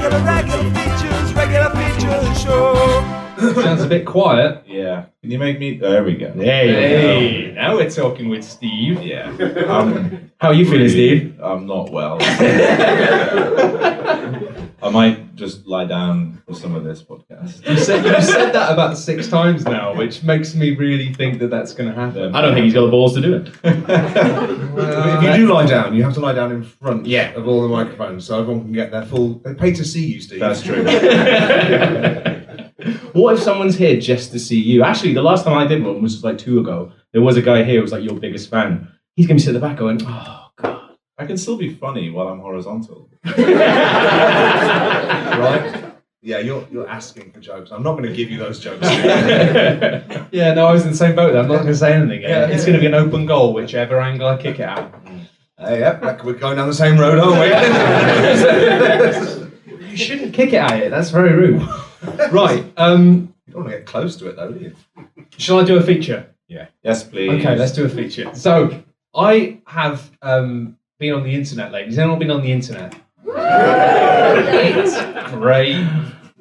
regular features show. Sounds a bit quiet. Yeah. Can you make me... There we go. Hey, now we're talking with Steve. Yeah. How are you feeling, Steve? I'm not well. I might just lie down for some of this podcast. You said that about 6 times now, which makes me really think that that's going to happen. I don't think he's got the balls to do it. If you do lie down, you have to lie down in front Yeah. of all the microphones so everyone can get their full... They pay to see you, Steve. That's true. What if someone's here just to see you? Actually, the last time I did one was like 2 ago. There was a guy here who was like your biggest fan. He's going to be sitting at the back going, oh, God. I can still be funny while I'm horizontal. Right? Yeah, you're asking for jokes. I'm not going to give you those jokes. Yeah, no, I was in the same boat there. I'm not going to say anything. It's going to be an open goal, whichever angle I kick it at. Hey, yep, we're going down the same road, aren't we? You shouldn't kick it at it. That's very rude. Right. You don't want to get close to it, though, do you? Shall I do a feature? Yeah. Yes, please. Okay, let's do a feature. So, I have been on the internet lately. Has anyone been on the internet? It's great.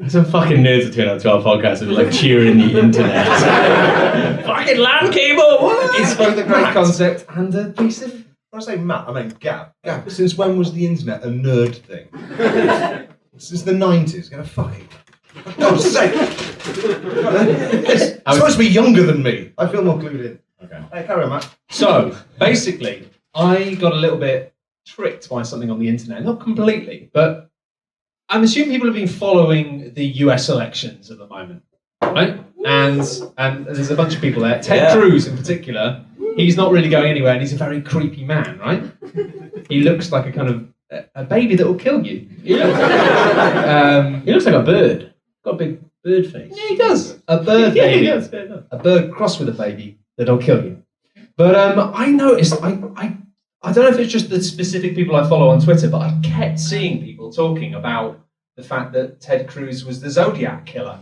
Some fucking nerds are turning up to our podcast and like cheering the internet. Fucking LAN cable! What? It's both a great concept and a piece of... When I say Matt, I mean Gab. Gab, since when was the internet a nerd thing? Since the 90s. Gonna fucking... For God's sake! It's supposed to be younger than me. I feel more clued in. Okay. Hey, carry on, Matt. So, basically, I got a little bit tricked by something on the internet. Not completely, but I'm assuming people have been following the US elections at the moment, right? And there's a bunch of people there. Ted Cruz, in particular, he's not really going anywhere, and he's a very creepy man, right? He looks like a kind of a baby that will kill you. He looks like a bird. Got a big bird face. Yeah, he does. A bird Yeah, baby. he does. A bird crossed with a baby that'll kill you. But I noticed, I don't know if it's just the specific people I follow on Twitter, but I kept seeing people talking about the fact that Ted Cruz was the Zodiac killer.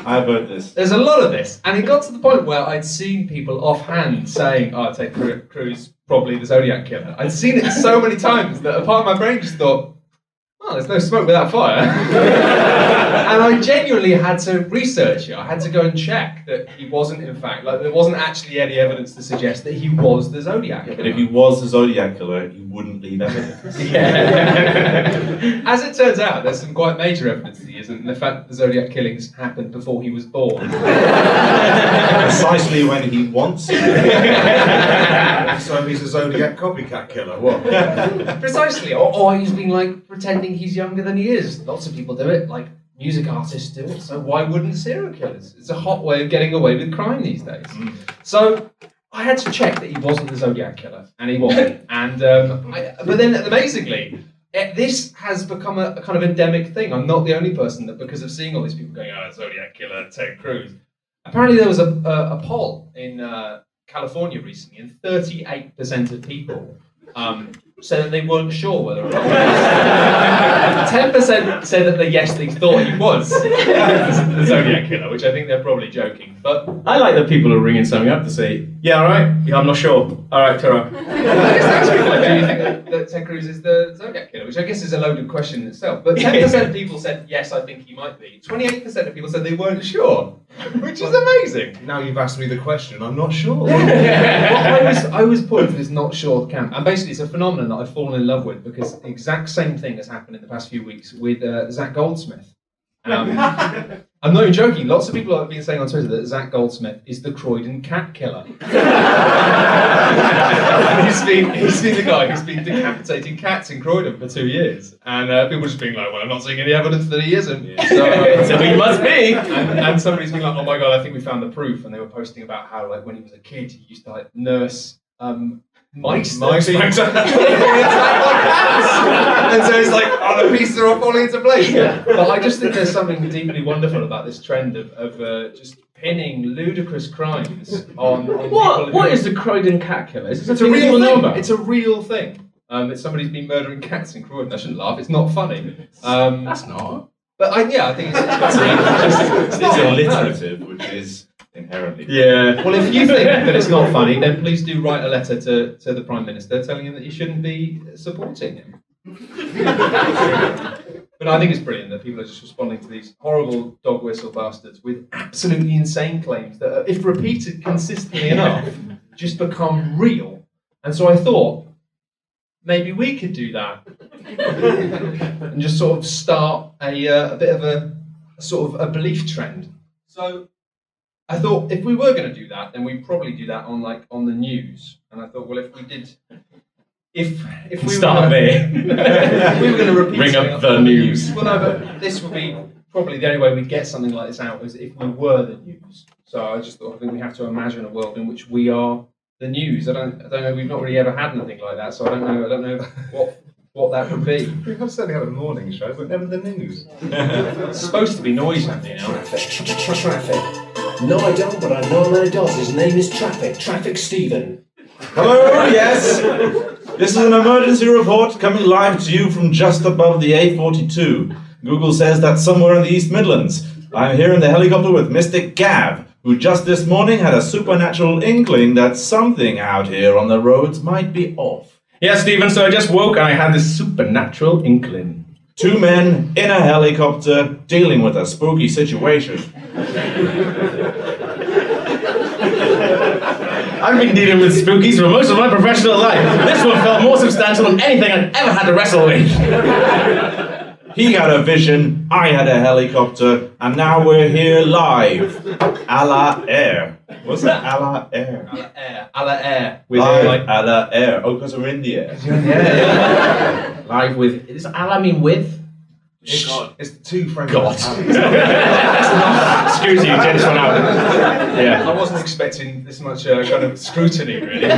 I've heard this. There's a lot of this, and it got to the point where I'd seen people offhand saying, "Oh, Ted Cruz probably the Zodiac killer." I'd seen it so many times that a part of my brain just thought, "Oh, there's no smoke without fire." And I genuinely had to research it. I had to go and check that he wasn't, in fact, like there wasn't actually any evidence to suggest that he was the Zodiac killer. But if he was the Zodiac killer, he wouldn't leave evidence. Yeah. As it turns out, there's some quite major evidence that he isn't, and the fact that the Zodiac killings happened before he was born. Precisely when he wants to. So he's a Zodiac copycat killer, what? Precisely, or he's been like pretending he's younger than he is. Lots of people do it, like music artists do it, so why wouldn't serial killers? It's a hot way of getting away with crime these days. So I had to check that he wasn't the Zodiac killer, and he wasn't. And but then amazingly, this has become a kind of endemic thing. I'm not the only person that, because of seeing all these people going, "Oh, Zodiac killer, Ted Cruz." Apparently there was a poll in California recently, and 38% of people said that they weren't sure whether or not 10% said that they thought he was the Zodiac killer, which I think they're probably joking. But I like that people are ringing something up to say, "Yeah, all right. Yeah, I'm not sure. All right, ta-ra." I guess that's true. Like, do you think that Ted Cruz is the Zodiac killer? Which I guess is a loaded question in itself. But 10% of people said, yes, I think he might be. 28% of people said they weren't sure, which is amazing. Now you've asked me the question, I'm not sure. I was put into this not sure camp. And basically it's a phenomenon that I've fallen in love with because the exact same thing has happened in the past few weeks with Zach Goldsmith. I'm not even joking. Lots of people have been saying on Twitter that Zach Goldsmith is the Croydon cat killer. he's been the guy who's been decapitating cats in Croydon for 2 years, and people just being like, "Well, I'm not seeing any evidence that he isn't." So he must be. And somebody's been like, "Oh my god, I think we found the proof." And they were posting about how, like, when he was a kid, he used to like nurse mice that being attacked by cats. And so it's like, oh, the pieces are all falling into place. But I just think there's something deeply wonderful about this trend of just pinning ludicrous crimes on people. What is the Croydon cat killer? Is It's a real thing. It's a real thing. It's somebody's been murdering cats in Croydon. I shouldn't laugh. It's not funny. That's not. But I think it's It's alliterative, which is inherently. Yeah. Well, if you think that it's not funny, then please do write a letter to the Prime Minister telling him that you shouldn't be supporting him. But I think it's brilliant that people are just responding to these horrible dog whistle bastards with absolutely insane claims that, if repeated consistently enough, just become real. And so I thought, maybe we could do that and just sort of start a bit of a sort of a belief trend. So I thought if we were going to do that, then we'd probably do that on the news. And I thought, well, if we did, if we Start there. if we were going to repeat Bring something up the news. well, no, but this would be probably the only way we'd get something like this out is if we were the news. So I just thought I think we have to imagine a world in which we are the news. I don't know. We've not really ever had anything like that, so I don't know what that would be. We've certainly had a morning show, but never the news. It's supposed to be noisy, you know. Traffic. No, I don't, but I know a man who does. His name is Traffic. Traffic Stephen. Hello, yes. This is an emergency report coming live to you from just above the A42. Google says that's somewhere in the East Midlands. I'm here in the helicopter with Mr. Gav, who just this morning had a supernatural inkling that something out here on the roads might be off. Yeah, Stephen, so I just woke and I had this supernatural inkling. 2 men in a helicopter dealing with a spooky situation. I've been dealing with spookies for most of my professional life. This one felt more substantial than anything I've ever had to wrestle with. He had a vision, I had a helicopter, and now we're here live. A la air. What's that? A la air. A la air. With Live like, a la air. Oh, because we're in the air. Yeah. live with. Does Allah mean with? It's the 2 friends. God. Excuse you, get this one out. Yeah. I wasn't expecting this much kind of scrutiny, really.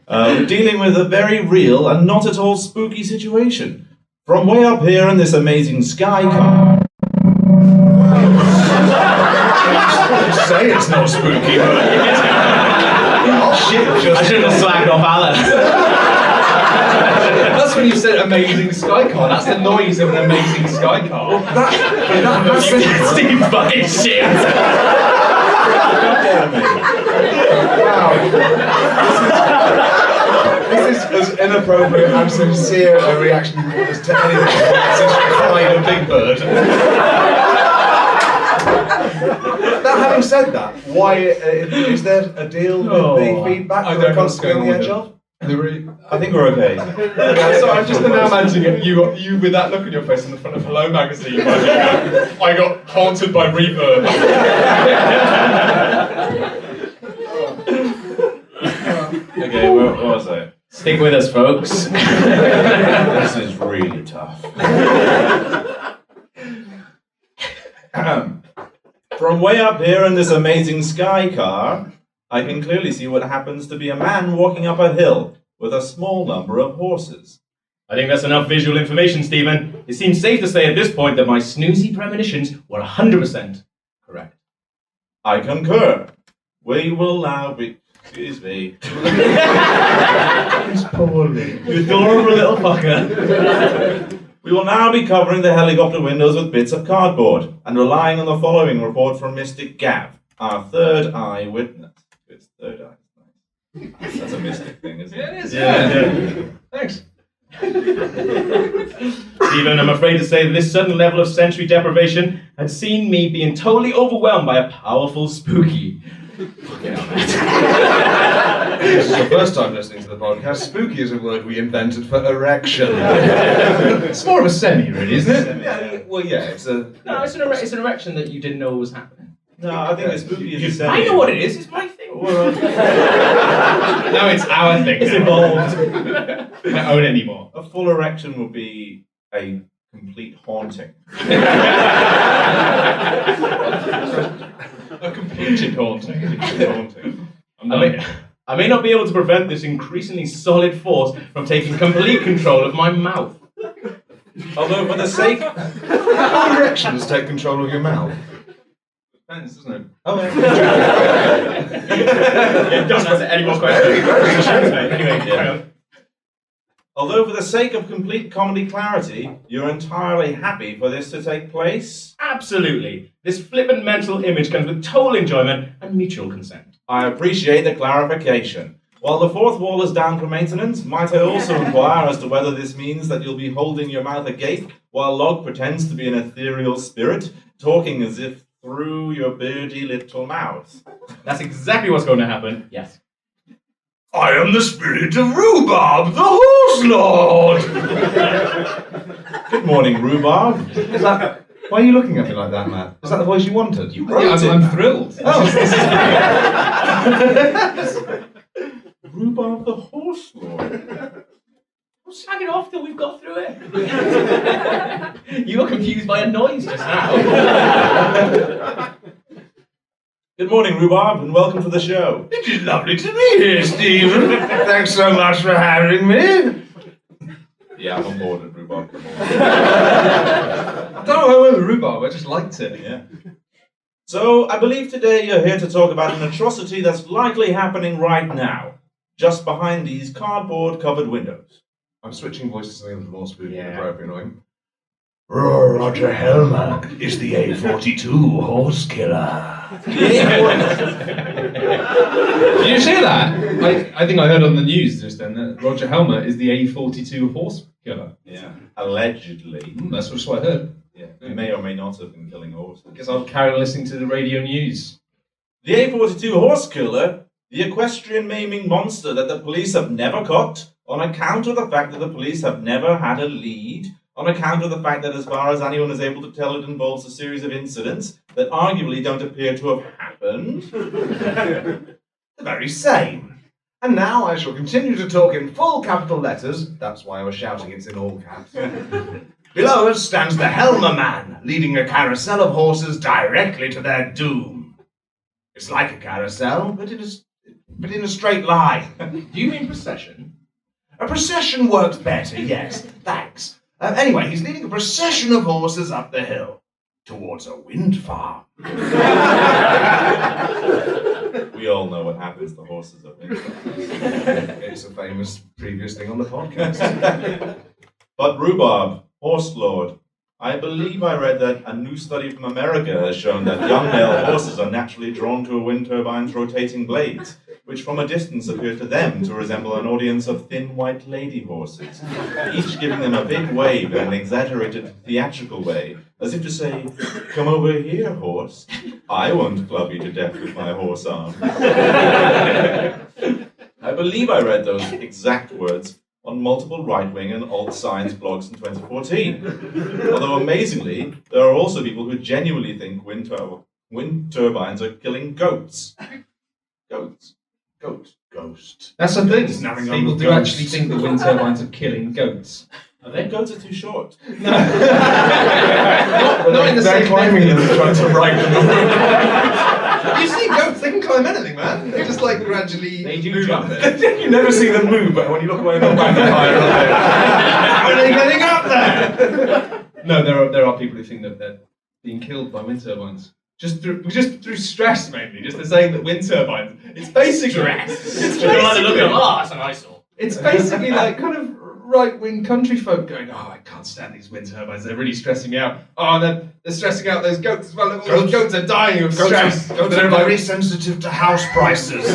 We're dealing with a very real and not at all spooky situation. From way up here in this amazing sky car. Say it's not spooky, but shit, I shouldn't have slagged off Allah. That's when you said amazing sky car. That's the noise of an amazing sky car. Steve fucking shit. This is as inappropriate and sincere a reaction you want us to anything since crying a big bird. Now, having said that, why is there a deal with the feedback I that don't we're know what's constantly on the going edge on of? I think we're okay. So I'm just now imagining you with that look on your face in the front of Hello magazine. I got haunted by reverb. Okay, what was I? Stick with us, folks. This is really tough. From way up here in this amazing sky car, I can clearly see what happens to be a man walking up a hill with a small number of horses. I think that's enough visual information, Stephen. It seems safe to say at this point that my snoozy premonitions were 100% correct. I concur. We will now be... Excuse me. He's poorly. You adorable little fucker. We will now be covering the helicopter windows with bits of cardboard and relying on the following report from Mystic Gav, our third eye witness. It's third eye. That's a mystic thing, isn't it? Yeah, it is. Yeah. Thanks. Stephen, I'm afraid to say that this sudden level of sensory deprivation had seen me being totally overwhelmed by a powerful spooky. Fucking hell, mate. This is your first time listening to the podcast. Spooky is a word we invented for erection. It's more of a semi, really, isn't it? It's a... No, it's an erection that you didn't know was happening. No, I think it's spooky as a semi. I know what it is. It's my thing. No, it's our thing. It's now. evolved. We don't own it anymore. A full erection would be a complete haunting. A completed haunting. I may not be able to prevent this increasingly solid force from taking complete control of my mouth. Although for the sake... How erections take control of your mouth? Depends, doesn't it? Oh, Don't answer any more questions. Anyway, carry on. Although for the sake of complete comedy clarity, you're entirely happy for this to take place? Absolutely. This flippant mental image comes with total enjoyment and mutual consent. I appreciate the clarification. While the fourth wall is down for maintenance, might I also inquire as to whether this means that you'll be holding your mouth agape while Log pretends to be an ethereal spirit, talking as if through your beardy little mouth? That's exactly what's going to happen. Yes. I am the spirit of Rhubarb, the horse lord! Good morning, Rhubarb. Is that... Why are you looking at me like that, Matt? Is that the voice you wanted? You wrote it. I'm thrilled. Rhubarb the horse lord. We'll slag it off till we've got through it. You were confused by a noise just now. Good morning, Rhubarb, and welcome to the show. It is lovely to be here, Stephen. Thanks so much for having me. Yeah, I'm on board with Rhubarb. I don't know why I went with rhubarb, I just liked it. Yeah. So, I believe today you're here to talk about an atrocity that's likely happening right now, just behind these cardboard-covered windows. I'm switching voices to something a little more spooky and Yeah. appropriate annoying. Roger Helmer is the A42 horse killer. Did you see that? I think I heard on the news just then that Roger Helmer is the A42 horse killer. Yeah. Allegedly. That's what I heard. Yeah. He may or may not have been killing horses. I guess I'll carry on listening to the radio news. The A42 horse killer, the equestrian maiming monster that the police have never caught, on account of the fact that the police have never had a lead, on account of the fact that as far as anyone is able to tell, it involves a series of incidents that arguably don't appear to have happened. The very same. And now I shall continue to talk in full capital letters. That's why I was shouting it's in all caps. Below us stands the Helmer man, leading a carousel of horses directly to their doom. It's like a carousel, but in a straight line. Do you mean procession? A procession works better, yes. Thanks. Anyway, he's leading a procession of horses up the hill towards a wind farm. We all know what happens to horses up there. It's a famous previous thing on the podcast. But Rhubarb, horse lord, I believe I read that a new study from America has shown that young male horses are naturally drawn to a wind turbine's rotating blades, which from a distance appear to them to resemble an audience of thin white lady horses, each giving them a big wave in an exaggerated theatrical way, as if to say, "Come over here, horse. I won't club you to death with my horse arm." I believe I read those exact words on multiple right-wing and alt-science blogs in 2014. Although amazingly, there are also people who genuinely think wind turbines are killing goats. Goats. Ghost. That's the thing. Snapping on People the do ghosts. actually think that wind turbines are killing goats. I think goats are too short. Not in the They're same climbing them and trying to ride them. You see goats, they can climb anything, man. They just like gradually They do move jump. up it. You never see them move, but when you look away, they're back higher up there. How are they getting up there? No, there are people who think that they're being killed by wind turbines. Just through stress, mainly. Just they're saying that wind turbines. It's basically It's that's an eyesore. It's basically like kind of right-wing country folk going, "Oh, I can't stand these wind turbines. They're really stressing me out. Oh, and then they're stressing out those goats as well. Look, all those goats are dying of stress. Goats are very sensitive to house prices.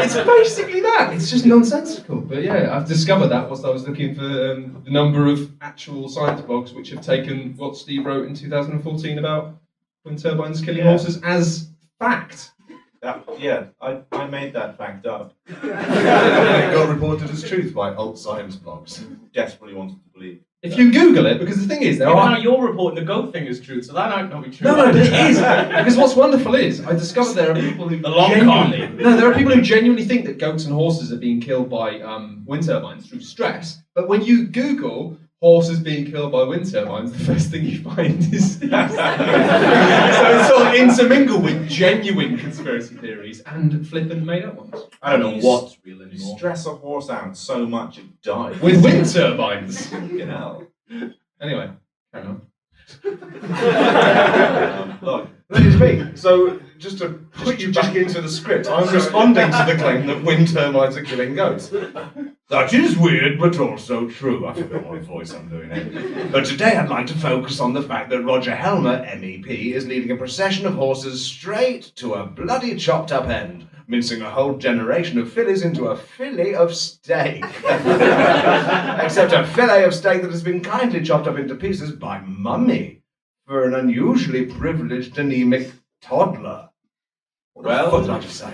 It's basically that. It's just nonsensical. But yeah, I've discovered that whilst I was looking for the number of actual science blogs which have taken what Steve wrote in 2014 about wind turbines killing horses as fact. I made that fact up. It got reported as truth by alt science blogs. Desperately wanted to believe. If you Google it, because the thing is, there Now are... you're reporting the goat thing is true, so that might not be true. No, but it is. Because what's wonderful is, I discovered there are people who The long genuinely... con. No, there are people who genuinely think that goats and horses are being killed by wind turbines through stress. But when you Google horses being killed by wind turbines, the first thing you find is... so it's sort of intermingled with genuine conspiracy theories and flippant made-up ones. I don't know what's real You anymore. stress a horse out so much it dies. With wind turbines. You know. Anyway, carry on. Look, That is me. So just to put you back into the script, I'm responding to the claim that wind turbines are killing goats. That is weird, but also true. I forgot what voice I'm doing it. But today I'd like to focus on the fact that Roger Helmer, MEP, is leading a procession of horses straight to a bloody chopped up end, mincing a whole generation of fillies into a fillet of steak. Except a fillet of steak that has been kindly chopped up into pieces by Mummy for an unusually privileged anemic toddler. What did I just say?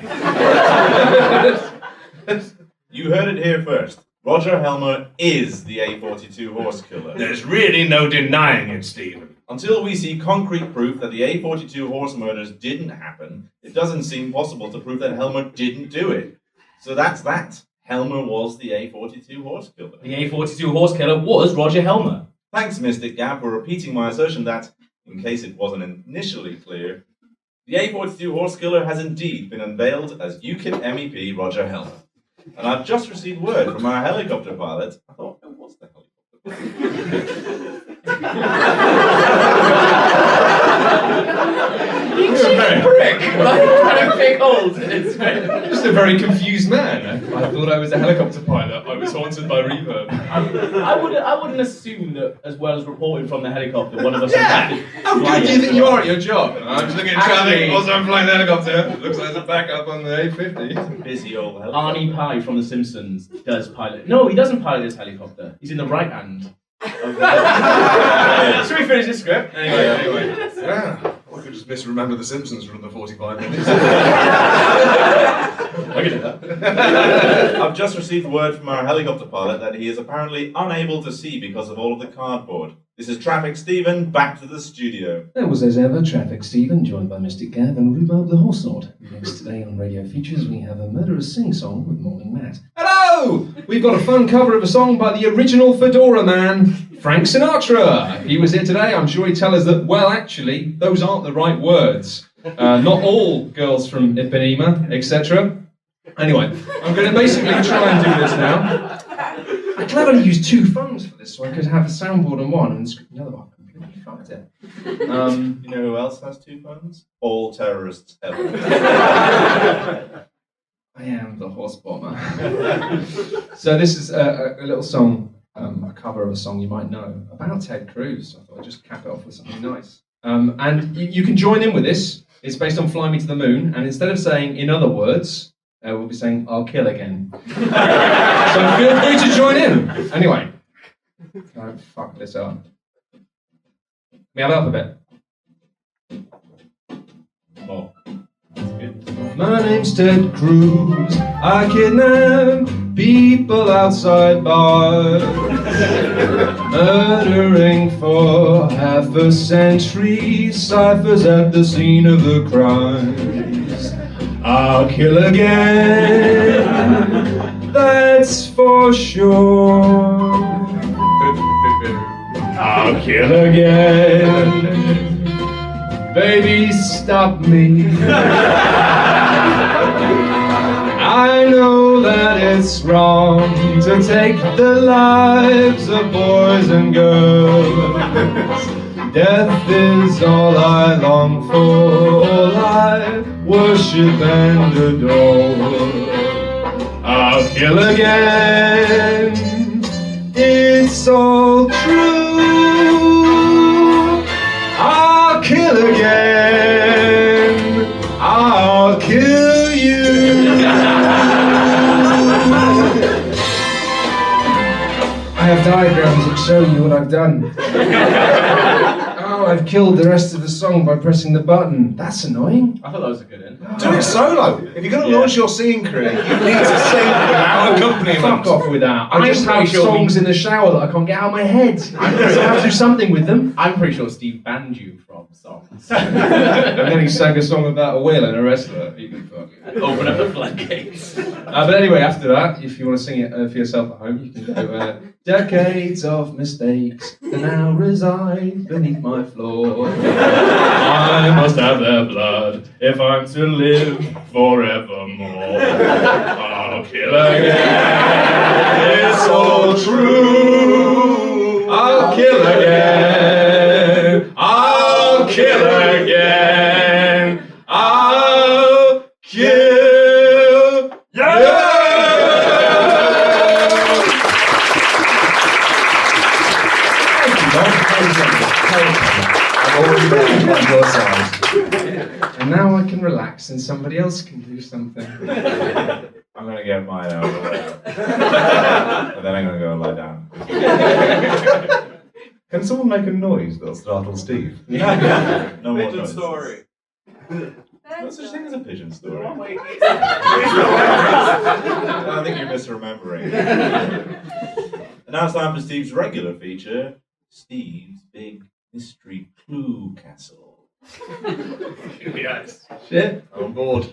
You heard it here first. Roger Helmer is the A42 horse killer. There's really no denying it, Stephen. Until we see concrete proof that the A42 horse murders didn't happen, it doesn't seem possible to prove that Helmer didn't do it. So that's that. Helmer was the A42 horse killer. The A42 horse killer was Roger Helmer. Thanks, Mystic Gab, for repeating my assertion that, in case it wasn't initially clear, the A42 horse killer has indeed been unveiled as UKIP MEP Roger Helmer. And I've just received word from our helicopter pilot. I thought, oh, what's the You're a very prick. Kind of big holes in his Just a very confused man. I thought I was a helicopter pilot. I was haunted by reverb. I wouldn't assume that, as well as reporting from the helicopter, one of us. How good do you think you are at your job? I'm just looking at traffic. Also, I'm flying the helicopter. Looks like there's a backup on the A50. busy old helicopter? Arnie Pye from The Simpsons does pilot. No, he doesn't pilot this helicopter. He's in the right hand. Should we finish this script? Anyway. Yeah. I could just misremember The Simpsons from the 45 minutes. I can do that. I've just received word from our helicopter pilot that he is apparently unable to see because of all of the cardboard. This is Traffic Stephen, back to the studio. That was as ever Traffic Stephen, joined by Mystic Gab and Rhubarb the Horse Lord. Next today on Radio Features we have a murderous sing-song with Morning Matt. Hello! We've got a fun cover of a song by the original Fedora man, Frank Sinatra. He was here today. I'm sure he'd tell us that, well, actually, those aren't the right words. Not all girls from Ipanema, etc. Anyway, I'm going to basically try and do this now. I cleverly used two phones for this, so I could have a soundboard on one and the other one. Completely fucked it. You know who else has two phones? All terrorists ever. I am the horse bomber. So this is a little song, a cover of a song you might know, about Ted Cruz. I thought I'd just cap it off with something nice. And you can join in with this. It's based on Fly Me to the Moon, and instead of saying, in other words, we'll be saying, I'll kill again. So feel free to join in. Anyway, don't fuck this up. May I help a bit? Oh, that's good. My name's Ted Cruz. I kidnap people outside bars, murdering for half a century, ciphers at the scene of the crimes. I'll kill again, that's for sure. I'll kill again, baby, stop me. I know that it's wrong to take the lives of boys and girls. Death is all I long for, all I worship and adore. I'll kill again, it's all true. I'll kill again, I'll kill you. I have diagrams that show you what I've done. Oh, I've killed the rest of the song by pressing the button. That's annoying. I thought that was a good end. Do it solo. If you're going to launch your singing career, you need to sing without accompaniment. Fuck off with that. I just have songs in the shower that I can't get out of my head. So I have to do something with them. I'm pretty sure Steve banned you from songs. And then he sang a song about a whale and a wrestler. He can fuck it. Open up the floodgates. But anyway, after that, if you want to sing it for yourself at home, you can go, decades of mistakes that now reside beneath my floor. I must have their blood if I'm to live forevermore. I'll kill again, it's all true. I'll kill again, I'll kill again, I'll not your size. And now I can relax and somebody else can do something. I'm going to get mine out of the way. And then I'm going to go lie down. Can someone make a noise that'll startle Steve? No more Pigeon noises. story. No such thing as a pigeon story. I Wait. think you're misremembering. And now it's time for Steve's regular feature, Steve's Big Mystery Clue Castle. Yes. Shit. I'm on board.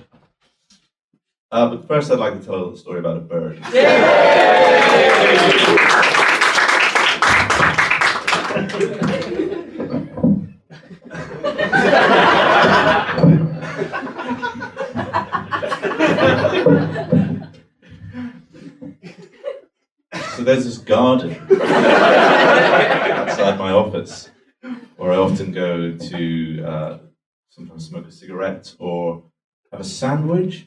But first I'd like to tell a little story about a bird. So there's this garden outside my office where I often go to sometimes smoke a cigarette or have a sandwich.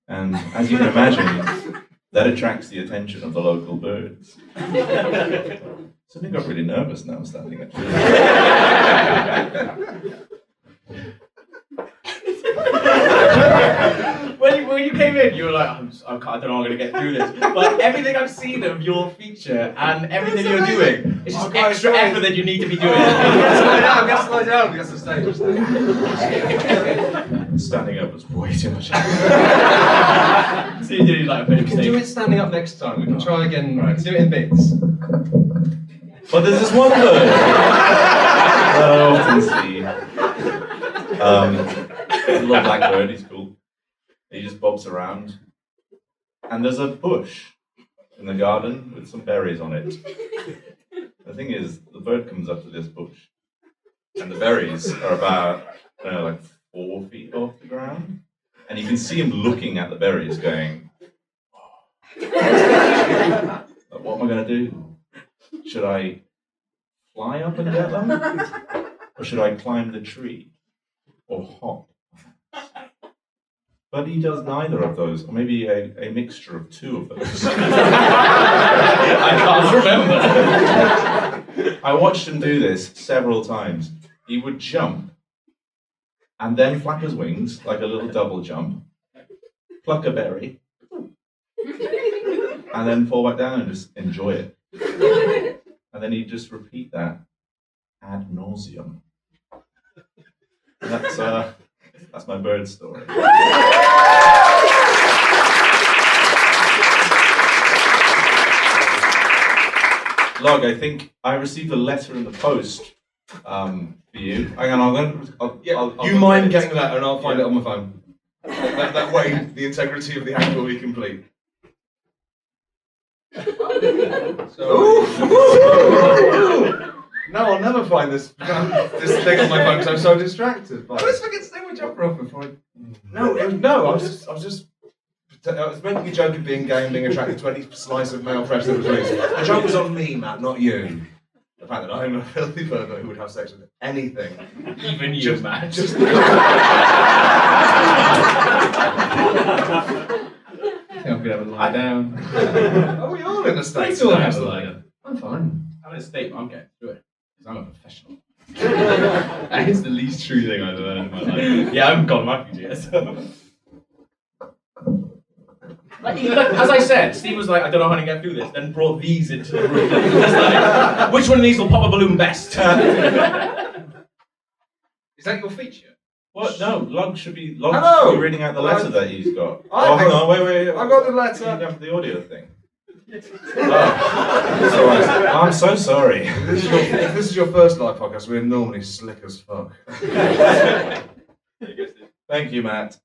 And as you can imagine, that attracts the attention of the local birds. Suddenly got really nervous now standing up. When you came in, you were like, I don't know how I'm going to get through this. But everything I've seen of your feature and everything you're doing, it's just extra effort that you need to be doing. Slow down, we got some stage. Standing up was way too much. So you did like a bit We of can do it mistake. standing up next time. We can try again. We can do it in bits. But there's this one bird that I often see. A little black bird, he's cool. He just bobs around. And there's a bush in the garden with some berries on it. The thing is, the bird comes up to this bush, and the berries are about, I don't know, like 4 feet off the ground. And you can see him looking at the berries going, like, what am I going to do? Should I fly up and get them? Or should I climb the tree? Or hop? But he does neither of those, or maybe a mixture of two of those. I can't remember. I watched him do this several times. He would jump, and then flap his wings like a little double jump, pluck a berry, and then fall back down and just enjoy it. And then he'd just repeat that ad nauseum. And that's my bird story. Log, I think I received a letter in the post for you. Hang on, I'll You mind getting the letter and I'll find it on my phone. That way, the integrity of the act will be complete. No, I'll never find this thing on my phone because I'm so distracted. By I always forget to take my jumper off before I... No, I was just making a joke of being gay and being attracted to any slice of male flesh that was loose. The joke was on me, Matt, not you. The fact that I'm a filthy pervert who would have sex with anything. Even you, man. Just Oh, I think I'm going to have a lie down. Are we all in a state? Let's all today? have a lie down. I'm fine. I'm in a state, but I'm getting through it. Because I'm a professional. That is the least true thing I've ever heard in my life. Yeah, I haven't gone my few years. Like, as I said, Steve was like, I don't know how to get through this, then brought these into the room. Just like, which one of these will pop a balloon best? Is that your feature? What? No, Log should be Hello. reading out the letter that he's got. I- Oh, hang on, wait. I got the You letter. have the audio thing. Oh, I'm so sorry. If this is your first live podcast, we're normally slick as fuck. Thank you, Matt.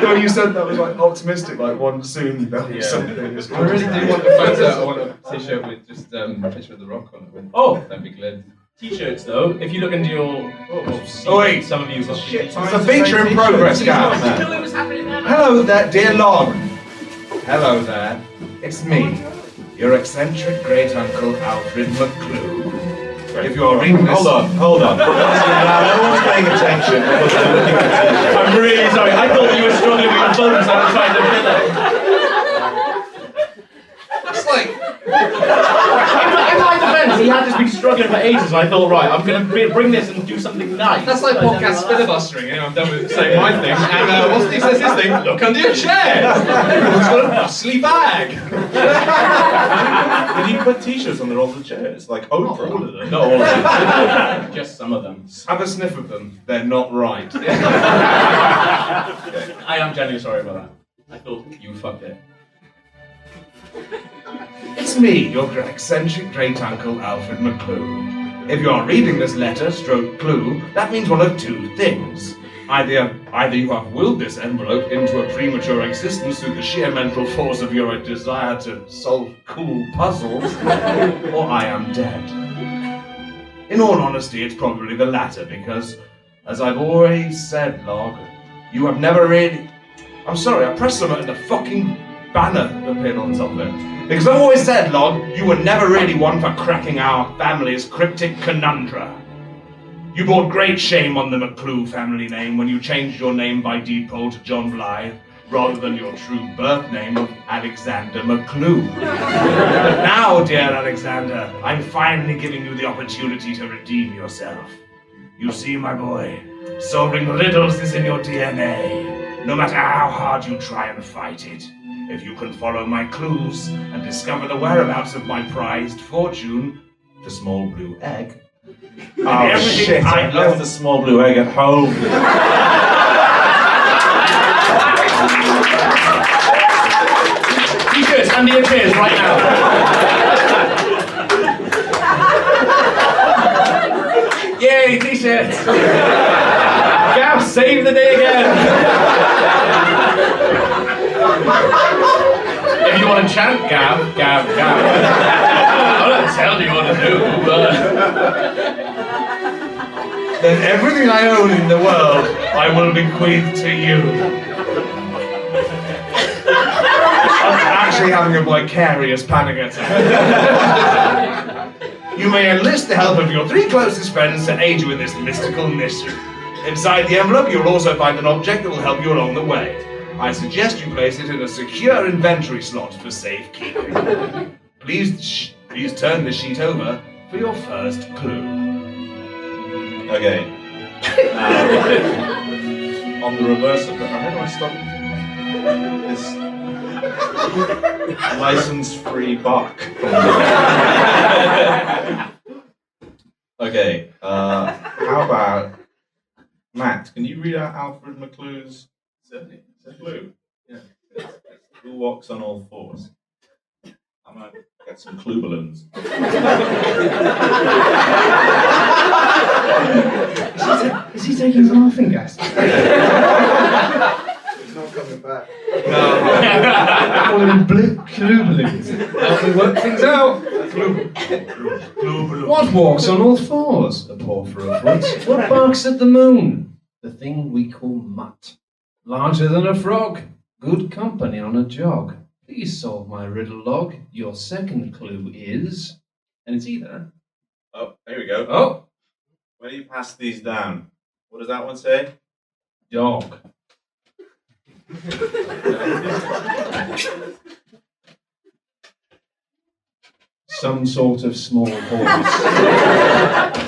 When you said that was like optimistic, like one soon there'll be something. I really do want a photo. I want a t-shirt with just a picture of the Rock on it. Oh, That'd be glad. t-shirts though, if you look into your... Oh, wait. Some of you... Shit, It's a feature in progress, Gav. It was happening now. Hello there, dear Log. Hello there. It's me, your eccentric great uncle Alfred McClue. If you are reading this, Hold on. No one's paying attention. I'm really sorry, I thought you were struggling with your phone, so I was trying to fill it. It's like talking for ages, and I thought, right, I'm going to bring this and do something nice. That's like podcast filibustering. I'm done with saying my thing. And once he says his thing, look under your chair. Everyone's got a bustly bag. Did you put t-shirts under all the chairs? Like Oprah? Not all of them. Not all of them. Just some of them. Have a sniff of them. They're not right. I am genuinely sorry about that. I thought you fucked it. It's me, your eccentric great uncle Alfred McClue. If you are reading this letter, stroke clue, that means one of two things. Either you have willed this envelope into a premature existence through the sheer mental force of your desire to solve cool puzzles, or I am dead. In all honesty, it's probably the latter, because, as I've always said, Log, you have never really... I'm sorry, I pressed something and the fucking banner appeared on top of it. Because I've always said, Log, you were never really one for cracking our family's cryptic conundra. You brought great shame on the McClue family name when you changed your name by deed poll to John Blythe, rather than your true birth name of Alexander McClue. But now, dear Alexander, I'm finally giving you the opportunity to redeem yourself. You see, my boy, solving riddles is in your DNA. No matter how hard you try and fight it, if you can follow my clues and discover the whereabouts of my prized fortune, the small blue egg. Oh shit, I left the small blue egg at home. T-shirts under your chairs right now. Yay, t-shirts! Gav, save the day again! If you want to chant Gav, Gav, Gav. I'm not telling you what to do, but... Then everything I own in the world, I will bequeath to you. I'm actually having a vicarious panic attack. You may enlist the help of your 3 closest friends to aid you in this mystical mission. Inside the envelope, you'll also find an object that will help you along the way. I suggest you place it in a secure inventory slot for safekeeping. Please turn the sheet over for your first clue. Okay. On the reverse of that, how do I stop this license-free buck? Okay. How about Matt? Can you read out Alfred McClue's? Certainly. Clue. Yeah. Who walks on all fours? I might get some clue balloons. Is he taking his laughing gas? It's not coming back. All in blue clue balloons. Help me work things out. What walks on all fours? A paw for a foot. What barks at the moon? The thing we call mutt. Larger than a frog. Good company on a jog. Please solve my riddle, Log. Your second clue is... And it's either... Oh, there we go. Oh! When you pass these down, what does that one say? Dog. Some sort of small horse.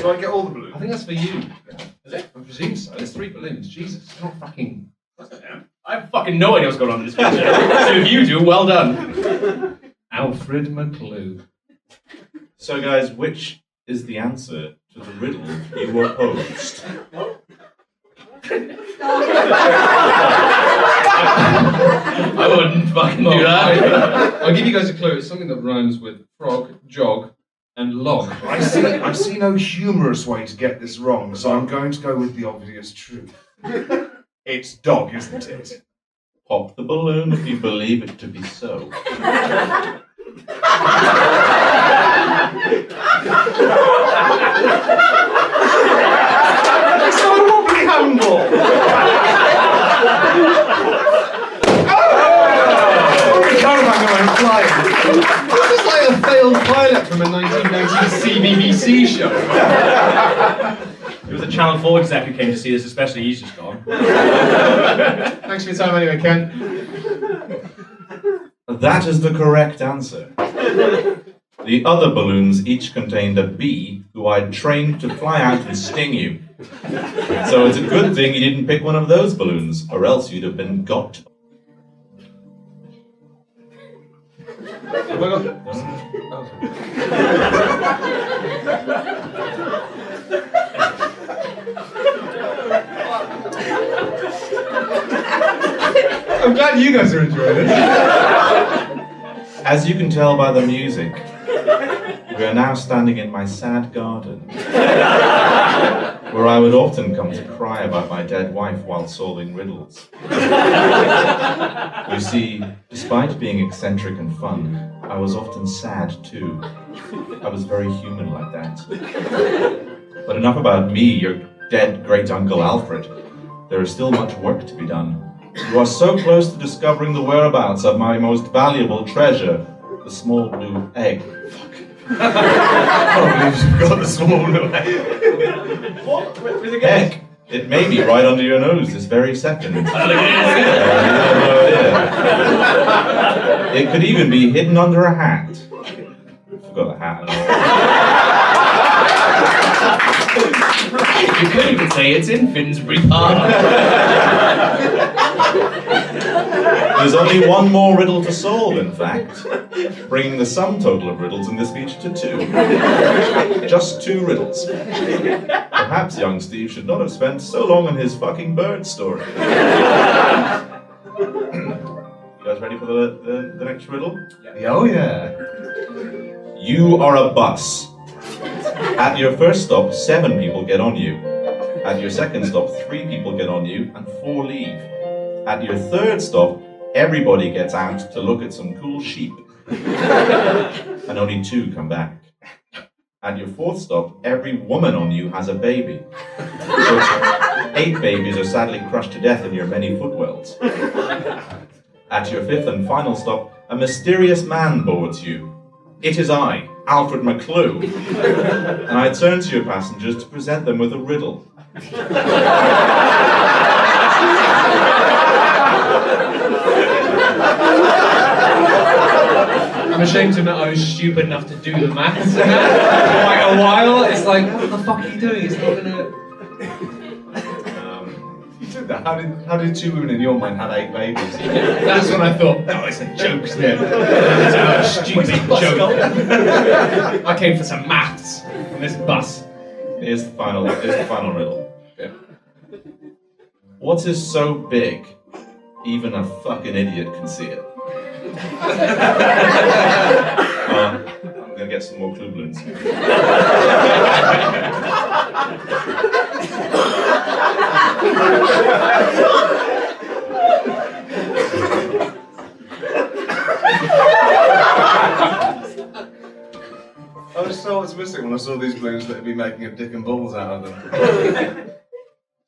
Do I get all the balloons? I think that's for you. Is it? I presume so. There's 3 balloons. Jesus, it's not fucking... I have fucking no idea what's going on in this picture. So if you do, well done. Alfred McClue. So guys, which is the answer to the riddle you were posed? I wouldn't fucking do that. I'll give you guys a clue. It's something that rhymes with frog, jog, and log. I see no humorous way to get this wrong, so I'm going to go with the obvious truth. It's dog, isn't it? Pop the balloon if you believe it to be so. It's not a wobbly handball! The caravan went flying. This is like a failed pilot from a 1990s CBBC show. It was a Channel 4 exec who came to see this, especially he's just gone. Thanks for your time anyway, Ken. That is the correct answer. The other balloons each contained a bee who who I'd trained to fly out and sting you. So it's a good thing you didn't pick one of those balloons, or else you'd have been got. Oh my God. I'm glad you guys are enjoying it. As you can tell by the music, we are now standing in my sad garden, where I would often come to cry about my dead wife while solving riddles. You see, despite being eccentric and fun, I was often sad too. I was very human like that. But enough about me, your dead great-uncle Alfred. There is still much work to be done. You are so close to discovering the whereabouts of my most valuable treasure, the small blue egg. I can't believe you forgot the small blue egg. What? Where's it Heck, it may be right under your nose this very second. It could even be hidden under a hat. Forgot the hat. You could even say it's in Finsbury Park. There's only one more riddle to solve, in fact, bringing the sum total of riddles in this feature to 2. Just 2 riddles. Perhaps young Steve should not have spent so long on his fucking bird story. You guys ready for the next riddle? Oh yeah. You are a bus. At your first stop, 7 people get on you. At your second stop, 3 people get on you and 4 leave. At your third stop, everybody gets out to look at some cool sheep. And only 2 come back. At your fourth stop, every woman on you has a baby. But 8 babies are sadly crushed to death in your many footwells. At your fifth and final stop, a mysterious man boards you. It is I, Alfred McClue, and I turn to your passengers to present them with a riddle. I'm ashamed to admit I was stupid enough to do the maths in that for quite a while. It's like, what the fuck are you doing? It's not gonna... You did that. How did 2 women in your mind have 8 babies? That's when I thought, no, it's a joke. It's a stupid joke. I came for some maths on this bus. Here's the final riddle. Yeah. What is so big, even a fucking idiot can see it? I'm gonna get some more clue balloons. I just saw what's missing when I saw these balloons that would be making a dick and balls out of them.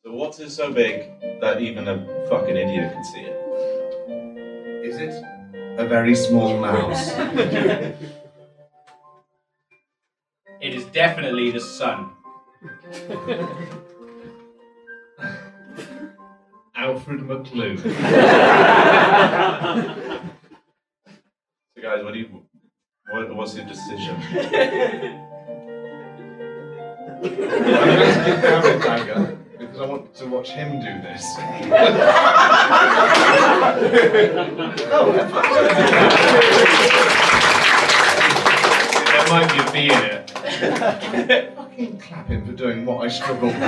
So what is so big that even a fucking idiot can see it? Is it a very small mouse? It is definitely the sun. Alfred McClue. So guys, what's your decision? I'm going to give Gavin Dagger because I want to watch him do this. There might be a B in it. Fucking clap him for doing what I struggled with.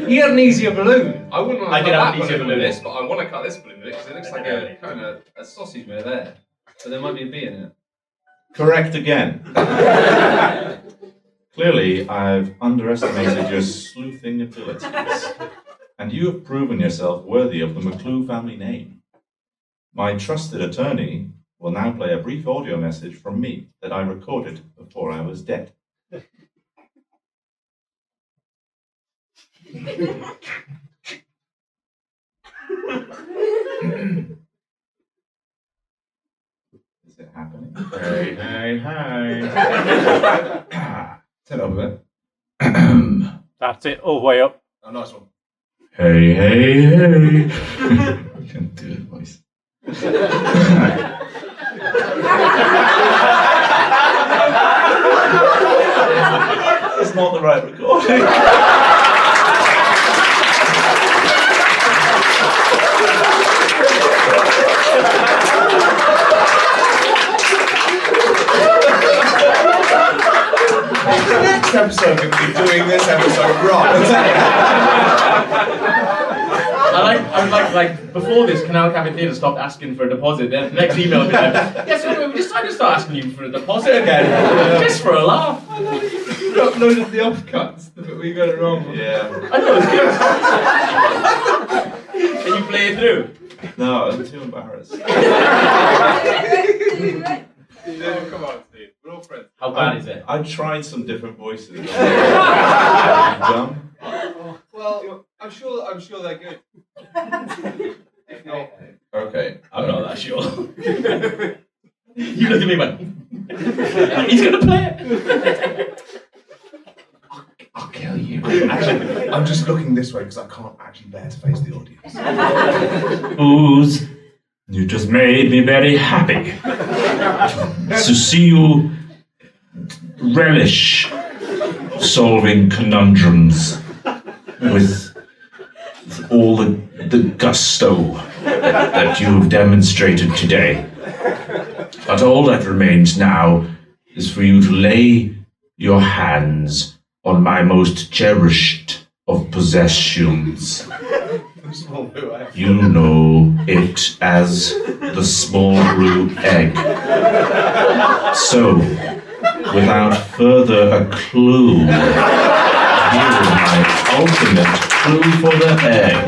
He had an easier balloon. I wouldn't want I to did cut have that an easier balloon with balloon. this, but I want to cut this balloon with it because it looks like a kind of a sausage bit there. So there might be a B in it. Correct again. Clearly, I've underestimated your sleuthing abilities, and you have proven yourself worthy of the McClue family name. My trusted attorney will now play a brief audio message from me that I recorded before I was dead. Is it happening? Hey, hey, hey. Turn it up a bit. That's it, all the way up. Oh, nice one. Hey, hey, hey. You can do it, voice. It's not the right recording. The next episode could be doing this episode wrong. I like before this, Canal Cafe Theatre stopped asking for a deposit. Then the next email would be like, yes, we decided to start asking you for a deposit again, just for a laugh. You uploaded the offcuts, but we got it wrong. Yeah. I know it was good. Can you play it through? No, I'm too embarrassed. Come on, Steve. We're all friends. How bad is it? I tried some different voices. Dumb. Well, I'm sure they're good. If not, Okay. I'm not that sure. You looked at me and went, he's gonna play it. I'll kill you. Actually, I'm just looking this way because I can't actually bear to face the audience. Ooze, you just made me very happy to see you relish solving conundrums with all the gusto that you have demonstrated today. But all that remains now is for you to lay your hands on my most cherished of possessions. You know it as the small brew egg. So, without further a clue, here is my ultimate clue for the egg.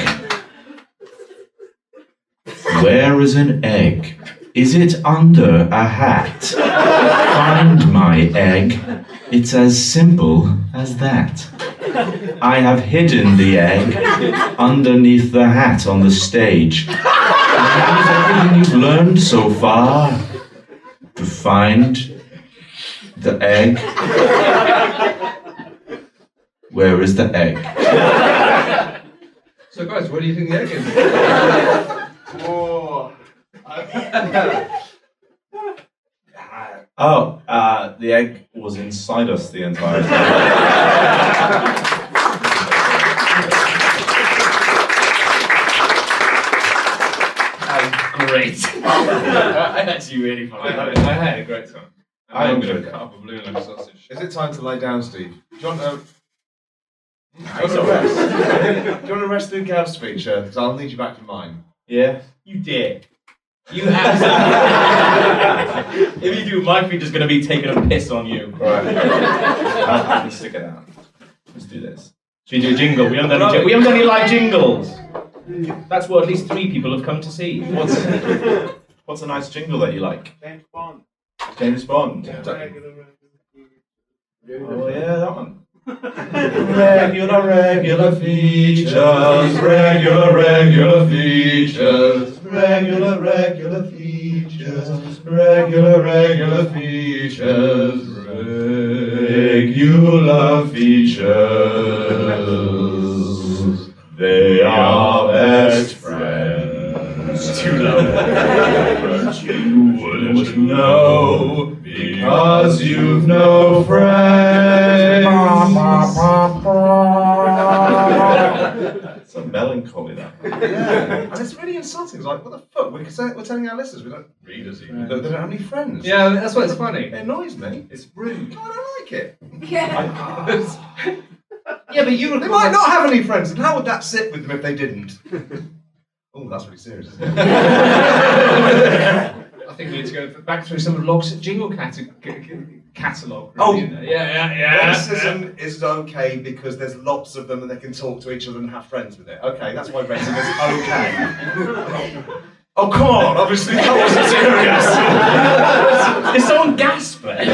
Where is an egg? Is it under a hat? Find my egg. It's as simple as that. I have hidden the egg underneath the hat on the stage. Use everything you've learned so far to find the egg. Where is the egg? so guys, what do you think the egg is? Oh, the egg was inside us the entire time. Great. That's you really funny. I had a great time. I I'm enjoyed going to it. cut up a balloon like a sausage. Is it time to lay down, Steve? Do you want to? Nice. Do you want to rest through Gav's speech? Because I'll need you back to mine. Yeah. You dare. You absolutely. If you do, my feature's going to be taking a piss on you. Right. I can stick it out. Let's do this. Should we do a jingle? We haven't done any live jingles. That's what at least 3 people have come to see. What's a nice jingle that you like? James Bond. James Bond. Regular. Oh yeah, that one. Regular features, regular features, regular features, regular features, regular features. They are best friends. Too low. But you wouldn't know because you've no friends. It's so melancholy, that. Yeah, and it's really insulting. It's like, what the fuck? We're telling our listeners, we don't readers even. They don't have any friends. Yeah, that's why it's funny. It annoys me. It's rude. I don't like it. Yeah, but you They might not have any friends, and how would that sit with them if they didn't? Oh, that's really serious, isn't it? I think we need to go back through some of Log's jingle catalogue. Oh. yeah. Racism is okay because there's lots of them and they can talk to each other and have friends with it. Okay, that's why racism is okay. Oh, come on, obviously that wasn't serious. Is someone gasping?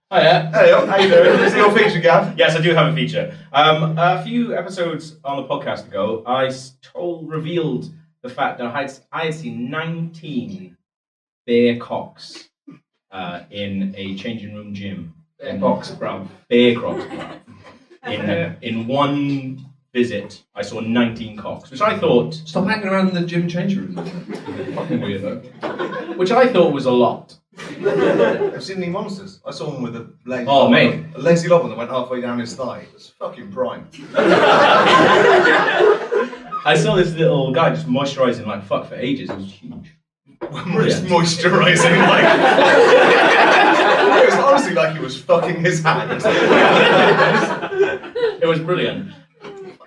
Hiya. Hey, how you doing? Is it your feature, Gav? Yes, I do have a feature. A few episodes on the podcast ago, I revealed the fact that I had seen 19 bear cocks in a changing room gym. Bear cocks, bruv. Bear cocks, bruv. In one visit, I saw 19 cocks, which I thought... Stop hanging around in the gym change room. Fucking weirdo. Which I thought was a lot. Have you seen any monsters? I saw one with a lazy Oh, mate. a lazy lob that went halfway down his thigh. It was fucking prime. I saw this little guy just moisturising like fuck for ages. It was huge. Moisturising, like. It was honestly like he was fucking his hand. It was brilliant.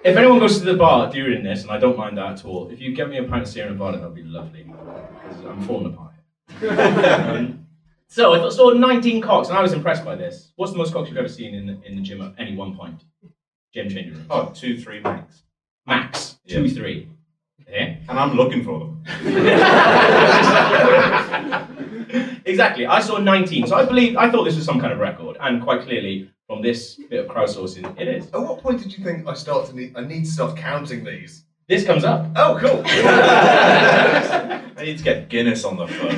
If anyone goes to the bar during this, and I don't mind that at all, if you get me a pint of Sierra Nevada, that would be lovely. Because I'm falling apart here. So I saw 19 cocks, and I was impressed by this. What's the most cocks you've ever seen in the gym at any one point? Gym changing room. Oh, 2, 3 max. Max. Yeah. 2, 3. Yeah. And I'm looking for them. Exactly. I saw 19, so I thought this was some kind of record, and quite clearly, from this bit of crowdsourcing, it is. At what point did you think I need to start counting these? This comes up. Oh, cool. I need to get Guinness on the phone.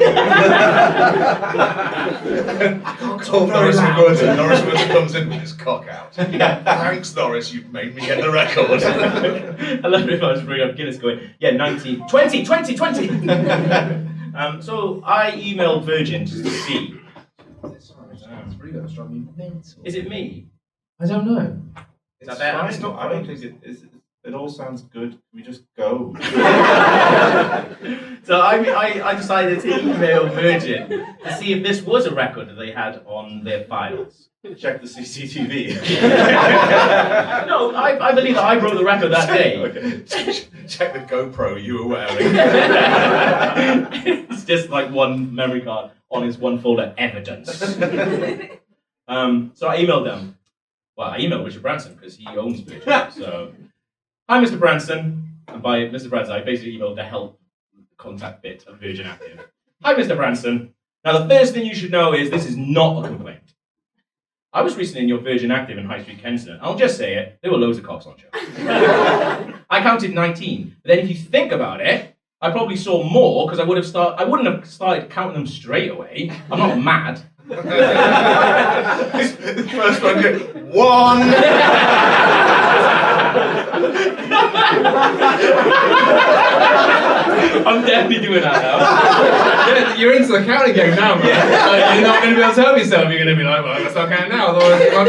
Norris Wood comes in with his cock out. Thanks, Norris, you've made me get the record. I love it if I was bringing up Guinness going, yeah, 19, 20. So I emailed Virgin just to see. Is it me? I don't know. Is that better? It's not, I don't think it all sounds good. Can we just go? So I decided to email Virgin to see if this was a record that they had on their files. Check the CCTV. No, I believe that I broke the record that day. Okay. Check the GoPro you were wearing. It's just like one memory card on his one folder, evidence. So I emailed them. Well, I emailed Richard Branson because he owns Virgin. So, hi, Mr. Branson. And by Mr. Branson, I basically emailed the help contact bit of Virgin Active. Hi, Mr. Branson. Now, the first thing you should know is this is not a complaint. I was recently in your Virgin Active in High Street, Kensington. I'll just say it, there were loads of cocks on show. I counted 19. But then if you think about it, I probably saw more because I wouldn't have started counting them straight away. I'm not mad. The first one, one. I'm definitely doing that now. You're into the counting game now, man. You're not going to be able to help yourself. You're going to be like, well, I'm going to start counting now. Otherwise, it might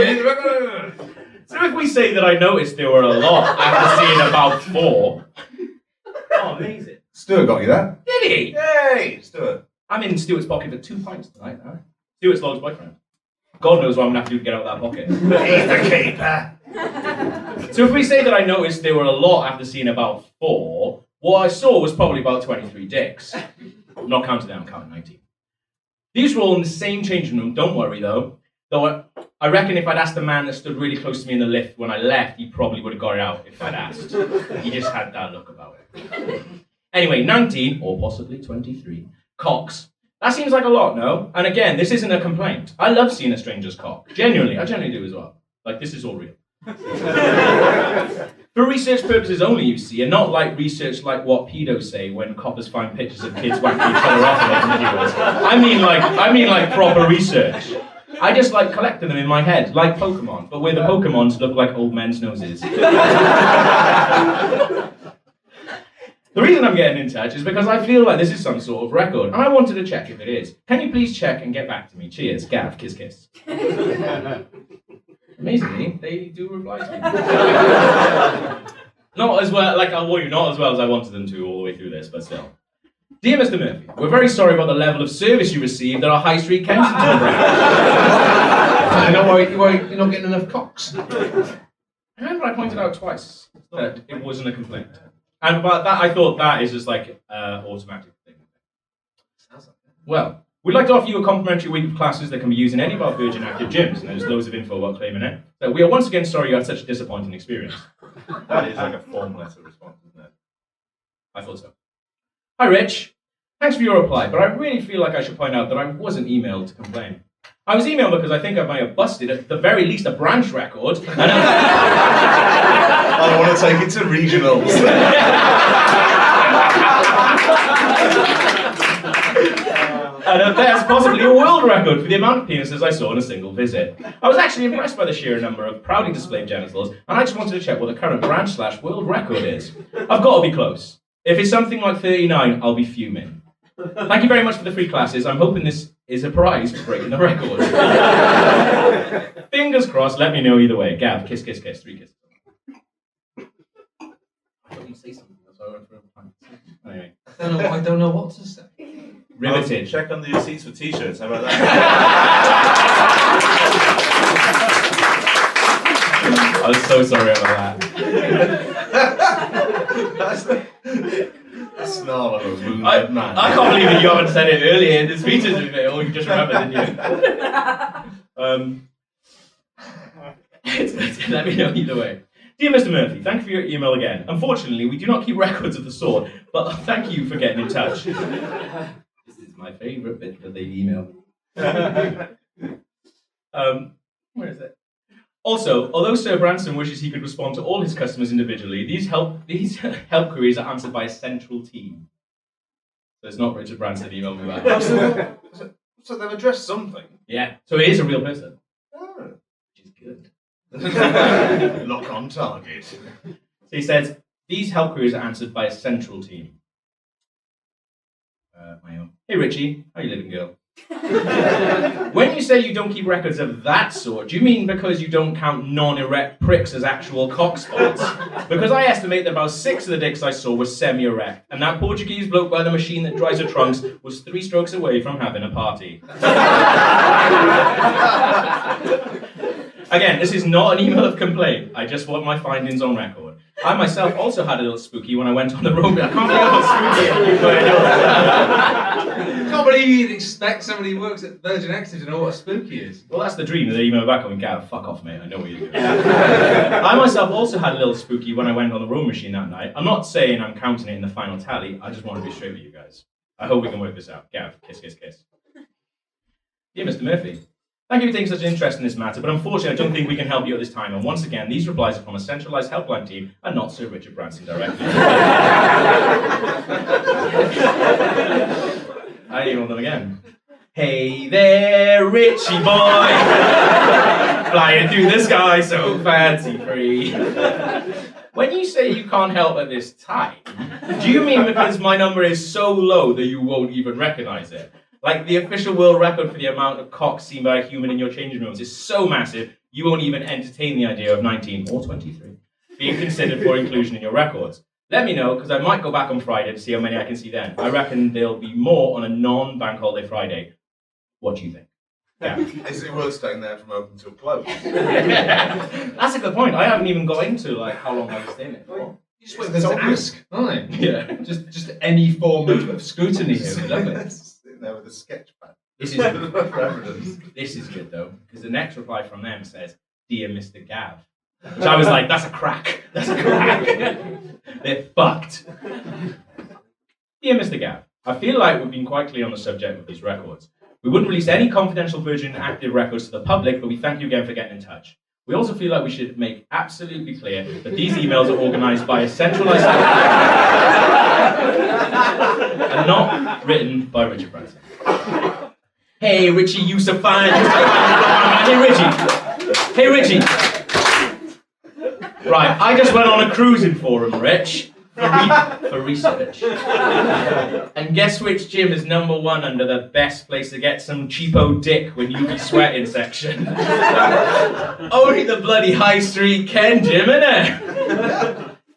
be... So if we say that I noticed there were a lot after seeing about 4. Oh, amazing. Stuart got you that. Did he? Yay, Stuart. I'm in Stuart's pocket for 2 pints tonight now. Stuart's Log's boyfriend. God knows what I'm going to have to do to get out of that pocket. He's the keeper. So if we say that I noticed there were a lot after seeing about 4, what I saw was probably about 23 dicks. I'm not counting them, I'm counting 19. These were all in the same changing room, don't worry though. Though I reckon if I'd asked the man that stood really close to me in the lift when I left, he probably would have got it out if I'd asked. He just had that look about it. Anyway, 19, or possibly 23, cocks. That seems like a lot, no? And again, this isn't a complaint. I love seeing a stranger's cock. Genuinely, I generally do as well. Like, this is all real. For research purposes only, you see, and not like research like what pedos say when coppers find pictures of kids whacking each other off in videos. I mean like proper research. I just like collecting them in my head, like Pokemon, but where the Pokemons look like old men's noses. The reason I'm getting in touch is because I feel like this is some sort of record, and I wanted to check if it is. Can you please check and get back to me? Cheers, Gav, kiss, kiss. Amazingly, they do reply to me. Not as well, like I'll warn you, not as well as I wanted them to all the way through this, but still. Dear Mr. Murphy, we're very sorry about the level of service you received at our High Street Kensington branch. Don't worry, you're not getting enough cocks. Remember I pointed out twice that it wasn't a complaint. And but that I thought that is just like automatic thing. Well, we'd like to offer you a complimentary week of classes that can be used in any of our Virgin Active gyms, and there's loads of info about claiming it. So we are once again sorry you had such a disappointing experience. That is like a form letter response, isn't it? I thought so. Hi Rich, thanks for your reply, but I really feel like I should point out that I wasn't emailed to complain. I was emailed because I think I might have busted at the very least a branch record. And I want to take it to regionals. And that's possibly a world record for the amount of penises I saw in a single visit. I was actually impressed by the sheer number of proudly displayed genitals, and I just wanted to check what the current branch/world record is. I've got to be close. If it's something like 39, I'll be fuming. Thank you very much for the free classes. I'm hoping this is a prize for breaking the record. Fingers crossed, let me know either way. Gav, kiss, kiss, kiss, 3 kisses. I thought you'd say something, that's why I went for a plan. Anyway. I don't know what to say. Riveted. Check on the receipts for t-shirts, how about that? I'm so sorry about that. A snarl of a wounded man. I can't believe that you haven't said it earlier in the speeches, or you just remembered, didn't you? Let me know either way. Dear Mr. Murphy, thank you for your email again. Unfortunately, we do not keep records of the sort, but thank you for getting in touch. This is my favourite bit that they emailed. Where is it? Also, although Sir Branson wishes he could respond to all his customers individually, these help queries are answered by a central team. So it's not Richard Branson emailed me back. So they've addressed something. Yeah, so it is a real person. Oh. Which is good. Lock on target. So he says, these help queries are answered by a central team. My own. Hey Richie, how you living, girl? When you say you don't keep records of that sort, do you mean because you don't count non-erect pricks as actual cock spots? Because I estimate that about 6 of the dicks I saw were semi-erect, and that Portuguese bloke by the machine that dries her trunks was 3 strokes away from having a party. Again, this is not an email of complaint. I just want my findings on record. I myself also had a little spooky when I went on the road. I can't believe how spooky. I can't believe you'd expect somebody who works at Virgin Active to know what a spooky is. Well, that's the dream. They email back and go, fuck off, mate. I know what you're doing. I myself also had a little spooky when I went on the road machine that night. I'm not saying I'm counting it in the final tally. I just want to be straight with you guys. I hope we can work this out. Gav, kiss, kiss, kiss. Dear Mr. Murphy, thank you for taking such an interest in this matter, but unfortunately I don't think we can help you at this time. And once again, these replies are from a centralised helpline team and not Sir Richard Branson directly. I emailed them again. Hey there, Richie boy, flying through the sky so fancy-free. When you say you can't help at this time, do you mean because my number is so low that you won't even recognise it? Like the official world record for the amount of cocks seen by a human in your changing rooms is so massive, you won't even entertain the idea of 19 or 23 being considered for inclusion in your records. Let me know, because I might go back on Friday to see how many I can see then. I reckon there'll be more on a non-bank holiday Friday. What do you think? Yeah. Is it worth staying there from open till close? That's a good point. I haven't even got into like how long I was staying there for. You just wait for them to ask, aren't they? Yeah. Just any form of scrutiny here. Lovely. Sitting there with a sketch pad. This is good. This is good though, because the next reply from them says, "Dear Mr. Gav," which I was like, "That's a crack. That's a crack." They're fucked. Dear Mr. Gav, I feel like we've been quite clear on the subject of these records. We wouldn't release any confidential Virgin Active records to the public, but we thank you again for getting in touch. We also feel like we should make absolutely clear that these emails are organised by a centralised and not written by Richard Branson. Hey Richie, you so fine. Hey Richie. Right, I just went on a cruising forum, Rich, for research. And guess which gym is #1 under the best place to get some cheapo dick when you be sweating section? Only the bloody High Street Ken gym, innit?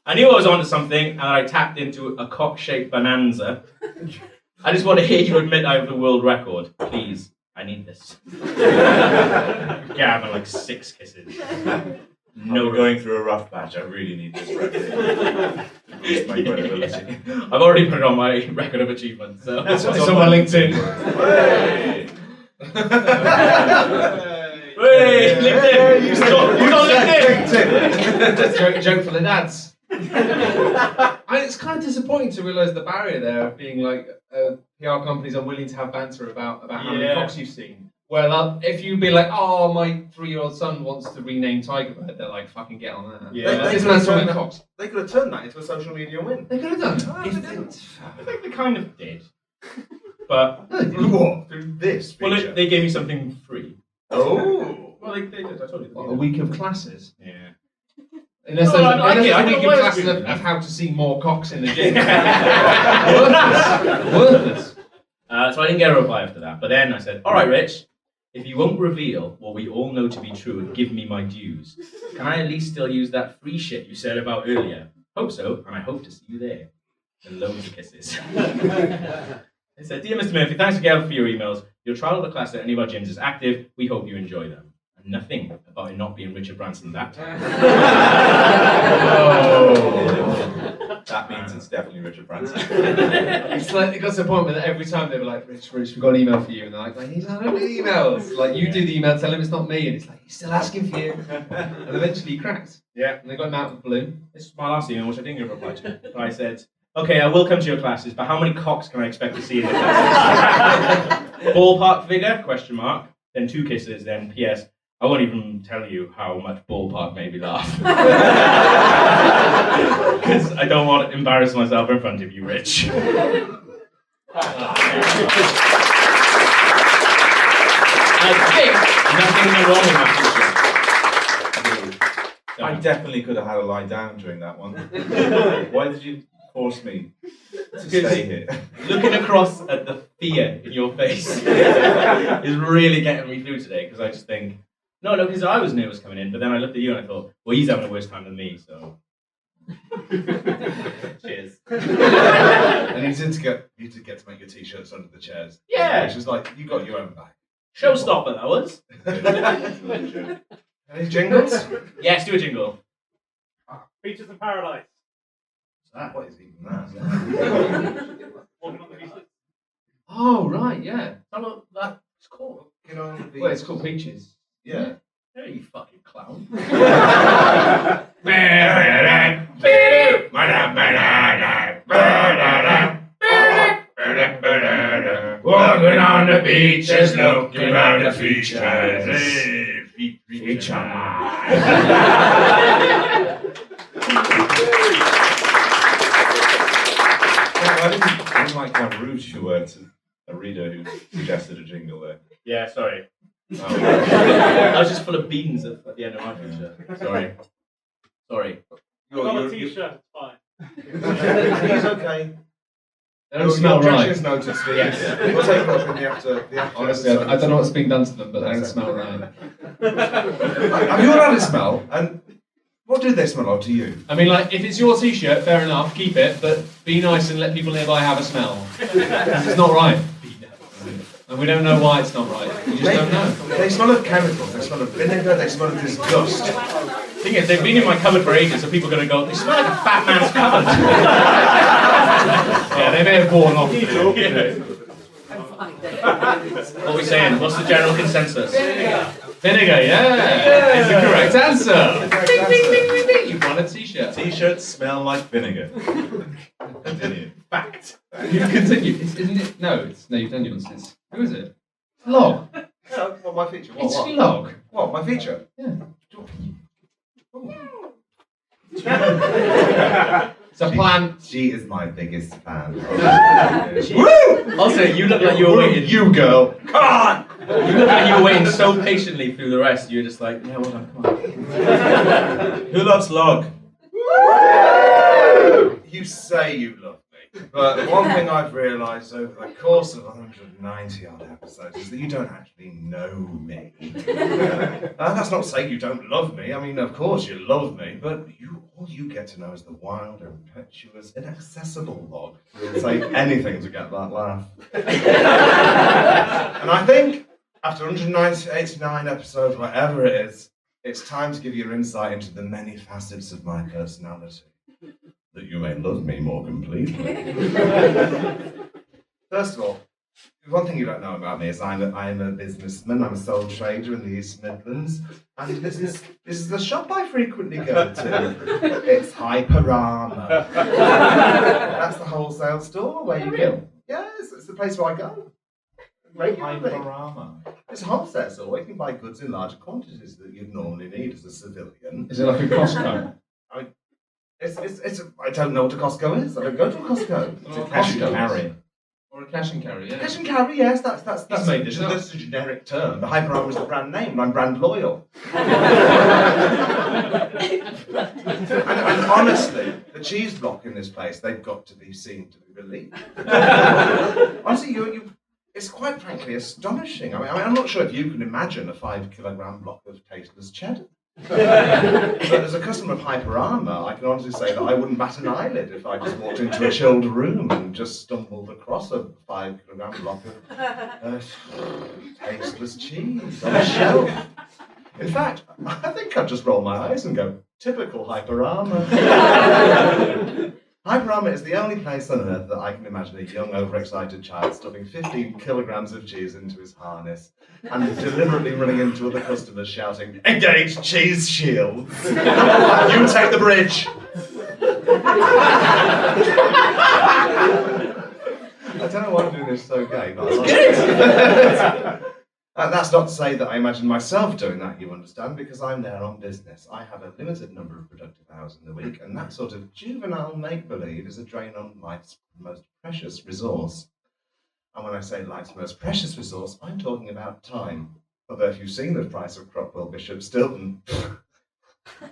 I knew I was onto something, and I tapped into a cock-shaped bonanza. I just want to hear you admit I have the world record. Please, I need this. Gav and like 6 kisses. No, going through a rough patch. I really need this record. Boost my credibility. I've already put it on my record of achievement, so it's on my LinkedIn. Hey, LinkedIn! Who's on LinkedIn? Joke for the dads. It's kind of disappointing to realise the barrier there of being like PR companies are willing to have banter about how many cocks you've seen. Well, if you'd be like, oh, my 3-year-old son wants to rename Tigerbird, they're like, fucking get on that. Yeah. This man's talking cocks. They could have turned that into a social media win. They could have done it. I think they kind of did. But, Through what? Through this feature? well, they gave me something free. Oh! Well, they did, I told you. What, a week of classes? Yeah. Unless No, I like it. I a week don't of know why classes it's of how to see more cocks in the gym. Worthless. Worthless. So I didn't get a reply after that. But then I said, all right, Rich, if you won't reveal what we all know to be true and give me my dues, can I at least still use that free shit you said about earlier? Hope so, and I hope to see you there. And loads of kisses. I said, dear Mr. Murphy, thanks again for your emails. Your trial of the class at any of our gyms is active. We hope you enjoy them. And nothing about it not being Richard Branson that time. That means it's definitely Richard Branson. It's like it got to the point where every time they were like, Rich, we've got an email for you, and they're like, he's not having emails. Like you do the email, tell him it's not me, and it's like he's still asking for you. And eventually he cracked. Yeah. And they got him out of the blue. This is my last email, which I didn't give a reply to. I said, okay, I will come to your classes, but how many cocks can I expect to see in the classes? Ballpark figure? Question mark. Then 2 kisses. Then P.S. I won't even tell you how much ballpark made me laugh. Because I don't want to embarrass myself in front of you, Rich. I think nothing wrong with my I definitely could have had a lie down during that one. Why did you force me to stay here? Looking across at the fear in your face is really getting me through today, because I just think, no, because I was nervous coming in, but then I looked at you and I thought, well, he's having a worse time than me, so. Cheers. And you did get to make your t-shirts under the chairs. Yeah. Which is like, you got your own back. Showstopper, that was. Any jingles? Yes, do a jingle. Features in Paradise. What is even that? Walking on the beach. Oh, right, yeah. Tell me what that's called. You know, Well, it's called Peaches. Yeah. Hey, you fucking clown. Walking on the beaches, looking at the features. Feature I didn't like how rude you were to a reader who suggested a jingle there. Yeah, sorry. Oh. I was just full of beans at the end of my feature. Sorry. I got a t-shirt, it's fine. He's okay. They don't smell your right. objections noted, Steve. Yes. We'll take them up in the after Honestly, I don't know what's being done to them, but they don't smell right. Have you all had a smell? And what do they smell of to you? I mean, like, if it's your t-shirt, fair enough, keep it, but be nice and let people nearby have a smell. Because it's not right. And we don't know why it's not right. We just don't know. They smell of chemicals, they smell of vinegar, they smell of disgust. The thing is, they've been in my cupboard for ages, so people are going to go, they smell like a fat man's cupboard. Yeah, they may have worn off. What are we saying? What's the general consensus? Vinegar, yeah! It's the correct answer! Ding, ding, ding, ding, ding! You won a t-shirt. T-shirts smell like vinegar. Continue. Fact. You continue. Isn't it? No, you've done yours. Who is it? Log. No, what, my feature? What, It's what? Log. What, my feature? Yeah. It's a plant. She is my biggest fan. Woo! Also, you look like you were waiting. You girl. Come on! You look like you were waiting so patiently through the rest. You were just like, yeah, well done, come on. Who loves log? You say you love me, but one thing I've realised over the course of 190 odd episodes is that you don't actually know me. And that's not to say you don't love me. I mean, of course you love me, but all you get to know is the wild, impetuous, inaccessible Log who'll say anything to get that laugh. And I think after 189 episodes, whatever it is, it's time to give you insight into the many facets of my personality, that you may love me more completely. First of all, one thing you don't know about me is I'm a businessman. I'm a sole trader in the East Midlands, and this is the shop I frequently go to. It's Hyperama. That's the wholesale store where you go. Yes, it's the place where I go regularly. Hyperama. It's a wholesale store where you can buy goods in larger quantities that you'd normally need as a civilian. Is it like a Costco? I don't know what a Costco is. I don't go to a Costco. It's a cash and carry. Or a cash and carry, yeah. Cash and carry, yes, that's made this up. that's a generic term. The Hyperama is the brand name, and I'm brand loyal. and honestly, the cheese block in this place, they've got to be seen to be relieved. Honestly, it's quite frankly astonishing. I mean, I'm not sure if you can imagine a 5-kilogram block of tasteless cheddar. But as a customer of Hyper Armour, I can honestly say that I wouldn't bat an eyelid if I just walked into a chilled room and just stumbled across a 5-kilogram block of tasteless cheese on a shelf. In fact, I think I'd just roll my eyes and go, typical Hyper Armour. Hyper Armour is the only place on earth that I can imagine a young, overexcited child stuffing 15 kilograms of cheese into his harness and deliberately running into other customers shouting, "Engage cheese shields! You take the bridge!" I don't know why I'm doing this so gay, but I love it. That's not to say that I imagine myself doing that, you understand, because I'm there on business. I have a limited number of productive hours in the week, and that sort of juvenile make-believe is a drain on life's most precious resource. And when I say life's most precious resource, I'm talking about time. Although if you've seen the price of Crockwell Bishop Stilton,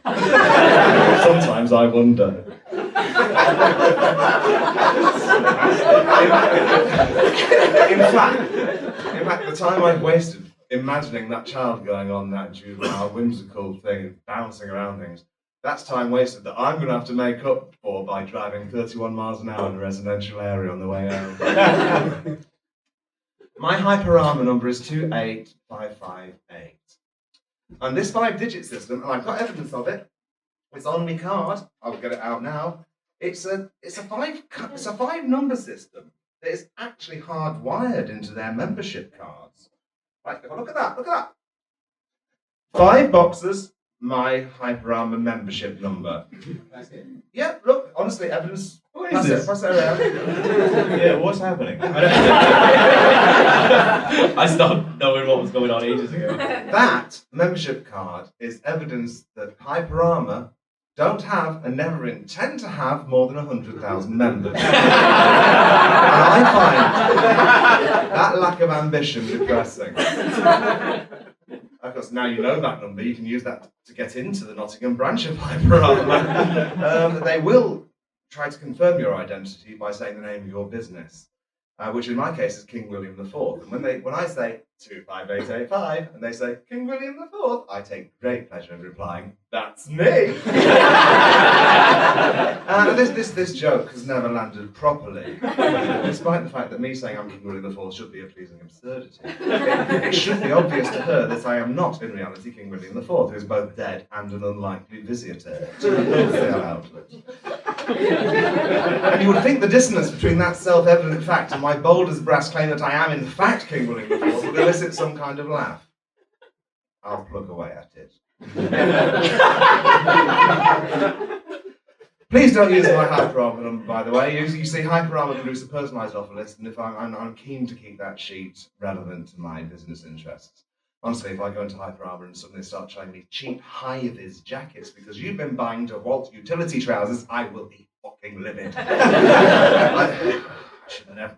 sometimes I wonder. In fact, the time I've wasted imagining that child going on that juvenile, whimsical thing, bouncing around things, that's time wasted that I'm going to have to make up for by driving 31 miles an hour in a residential area on the way home. My Hyper Armour number is 28558. And this 5-digit system, and I've got evidence of it, it's on my card, I'll get it out now. It's a 5-number system that is actually hardwired into their membership cards. Right, look at that, 5 boxes, my Hyper Armour membership number. That's it. Yeah, look, honestly, evidence. What is this? Pass it around. Yeah, what's happening? I stopped knowing what was going on ages ago. That membership card is evidence that Hyper Armour don't have and never intend to have more than 100,000 members. And I find that lack of ambition depressing. Of course, now you know that number, you can use that to get into the Nottingham branch of Hyper Armour. They will try to confirm your identity by saying the name of your business, which in my case is King William IV. And when I say 25885 and they say King William IV, I take great pleasure in replying, "That's me." This joke has never landed properly, despite the fact that me saying I'm King William IV should be a pleasing absurdity. It should be obvious to her that I am not, in reality, King William IV, who is both dead and an unlikely visitor to the sale outlet. And you would think the dissonance between that self-evident fact and my bold as brass claim that I am in fact King William IV would elicit some kind of laugh. I'll plug away at it. Please don't use my Hyper Armour number, by the way. You see, Hyper Armour produce a personalised offer list, and if I'm keen to keep that sheet relevant to my business interests. Honestly, if I go into Hyper Armour and suddenly start showing me cheap high-vis jackets because you've been buying DeWalt utility trousers, I will be fucking livid.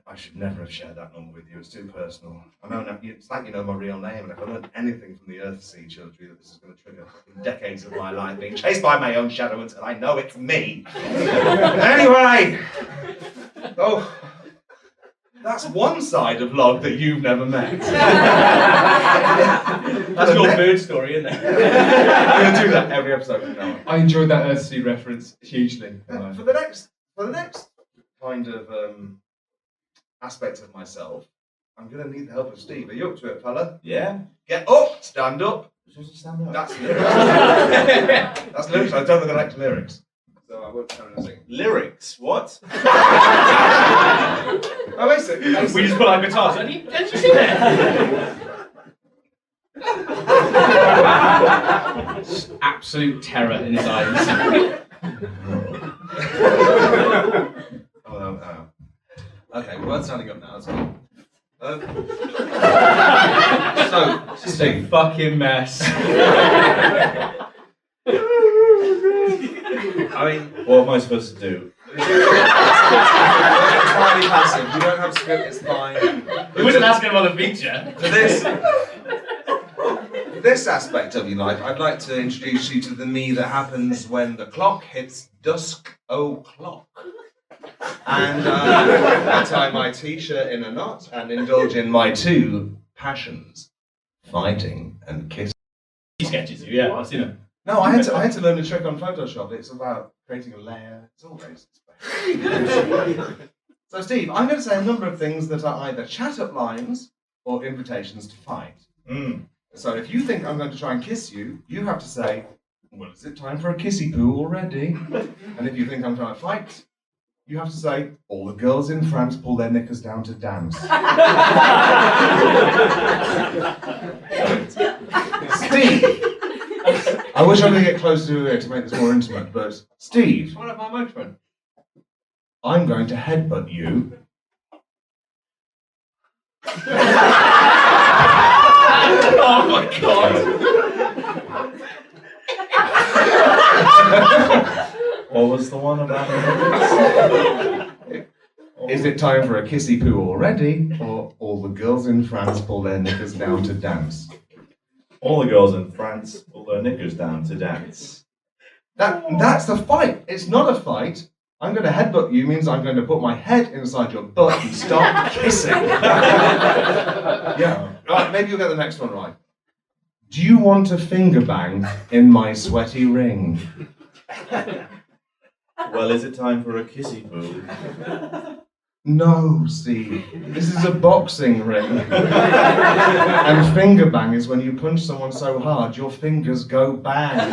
I should never have shared that number with you. It's too personal. I know it's like you know my real name, and if I learned anything from the Earthsea children, that this is going to trigger decades of my life being chased by my own shadow until I know it's me. Anyway, that's one side of log that you've never met. That's your bird story, isn't it? I'm going to do that every episode from now on. I enjoyed that Earthsea reference hugely. For the next kind of aspect of myself, I'm going to need the help of Steve. Are you up to it, fella? Yeah? Get up! Stand up! You're supposed to stand up. That's lyrics. That's lyrics. I don't recollect lyrics. So I won't tell anything. Lyrics? What? Oh, basically. We just put our guitars. Did you see that? Absolute terror in his eyes. Okay, we're standing up now. That's cool. So, It's a fucking mess. I mean, What am I supposed to do? it's entirely passive. You don't have a script, it's fine. He wasn't asking about the feature. For this aspect of your life, I'd like to introduce you to the me that happens when the clock hits dusk o'clock. And I tie my t-shirt in a knot and indulge in my two passions, fighting and kissing. Sketches, yeah, I've seen them. No, I had to learn a trick on Photoshop. It's about creating a layer. It's all racist. So, Steve, I'm going to say a number of things that are either chat-up lines or invitations to fight. So if you think I'm going to try and kiss you, you have to say, well, is it time for a kissy poo already? And if you think I'm trying to fight, you have to say, all the girls in France pull their knickers down to dance. Steve! I wish I could get closer to it to make this more intimate, but Steve, What about my microphone? I'm going to headbutt you. Oh my god! What was the one about? Is it time for a kissy poo already, or all the girls in France pull their knickers down to dance? All the girls in France pull their knickers down to dance. That's the fight. It's not a fight. I'm going to headbutt you means I'm going to put my head inside your butt and start kissing. Yeah. Right, maybe you'll get the next one right. Do you want a finger bang in my sweaty ring? Well, is it time for a kissy poo? No, Steve. This is a boxing ring. And finger bang is when you punch someone so hard your fingers go bang.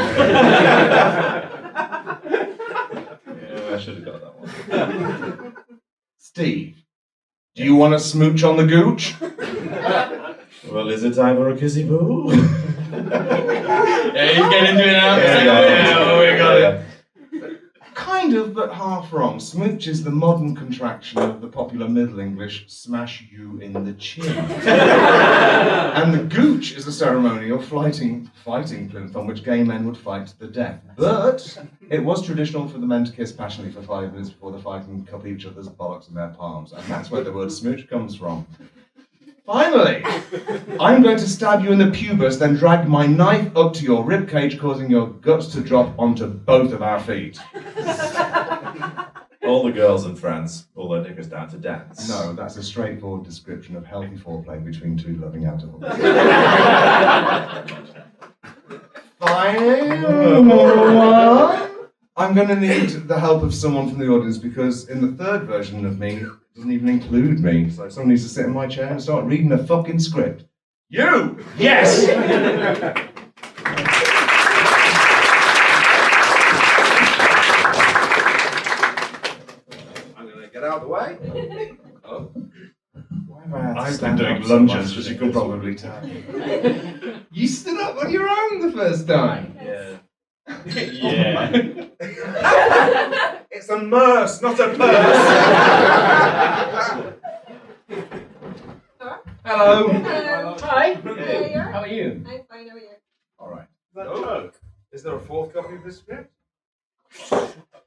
Yeah, I should have got that one. Steve, do you want to smooch on the gooch? Well, is it time for a kissy poo? Yeah, he's getting into it now. Yeah, we got it. Kind of, but half wrong. Smooch is the modern contraction of the popular Middle English smash you in the chin. And the gooch is a ceremonial fighting plinth on which gay men would fight to the death. But it was traditional for the men to kiss passionately for 5 minutes before the fight and cup each other's bollocks in their palms. And that's where the word smooch comes from. Finally, I'm going to stab you in the pubis, then drag my knife up to your ribcage, causing your guts to drop onto both of our feet. All the girls in France pull their knickers down to dance. No, that's a straightforward description of healthy foreplay between two loving adults. Final one. I'm going to need the help of someone from the audience because in the third version of me, it doesn't even include me. So someone needs to sit in my chair and start reading a fucking script. You! Yes! I'm going to get out of the way. Oh. Why have I had to I've stand been up doing so much, lunges as for you can this. probably tell. You stood up on your own the first time. Yeah. Yeah. It's a merce, not a purse. Hello. Hello. Hi. Hey, How are you? I'm fine, how are you? All right. Oh. Is there a fourth copy of this script?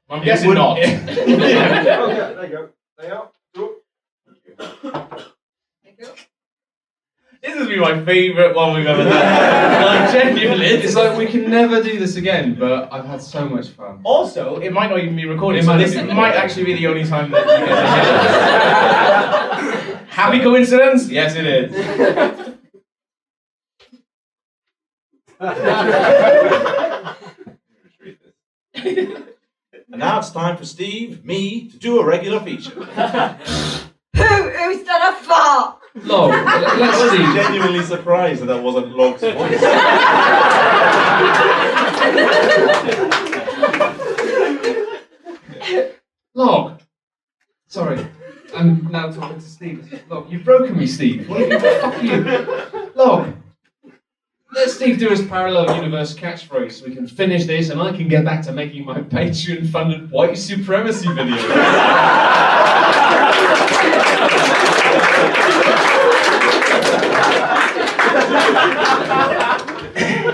I'm guessing not. Oh, yeah, there you go. There you are. Cool. Thank you. This has been my favourite one we've ever done. Like, genuinely. It's like we can never do this again, but I've had so much fun. Also, it might not even be recorded, It so might this not be. might actually be the only time that you get to hear this. Happy coincidence? Yes, it is. And now it's time for Steve, me, to do a regular feature. Who's done a fart? Log, I let's was see. genuinely surprised that wasn't Log's voice. Log. Sorry, I'm now talking to Steve. Log, you've broken me, Steve. What the fuck you? Log. Let Steve do his parallel universe catchphrase so we can finish this and I can get back to making my Patreon-funded white supremacy video.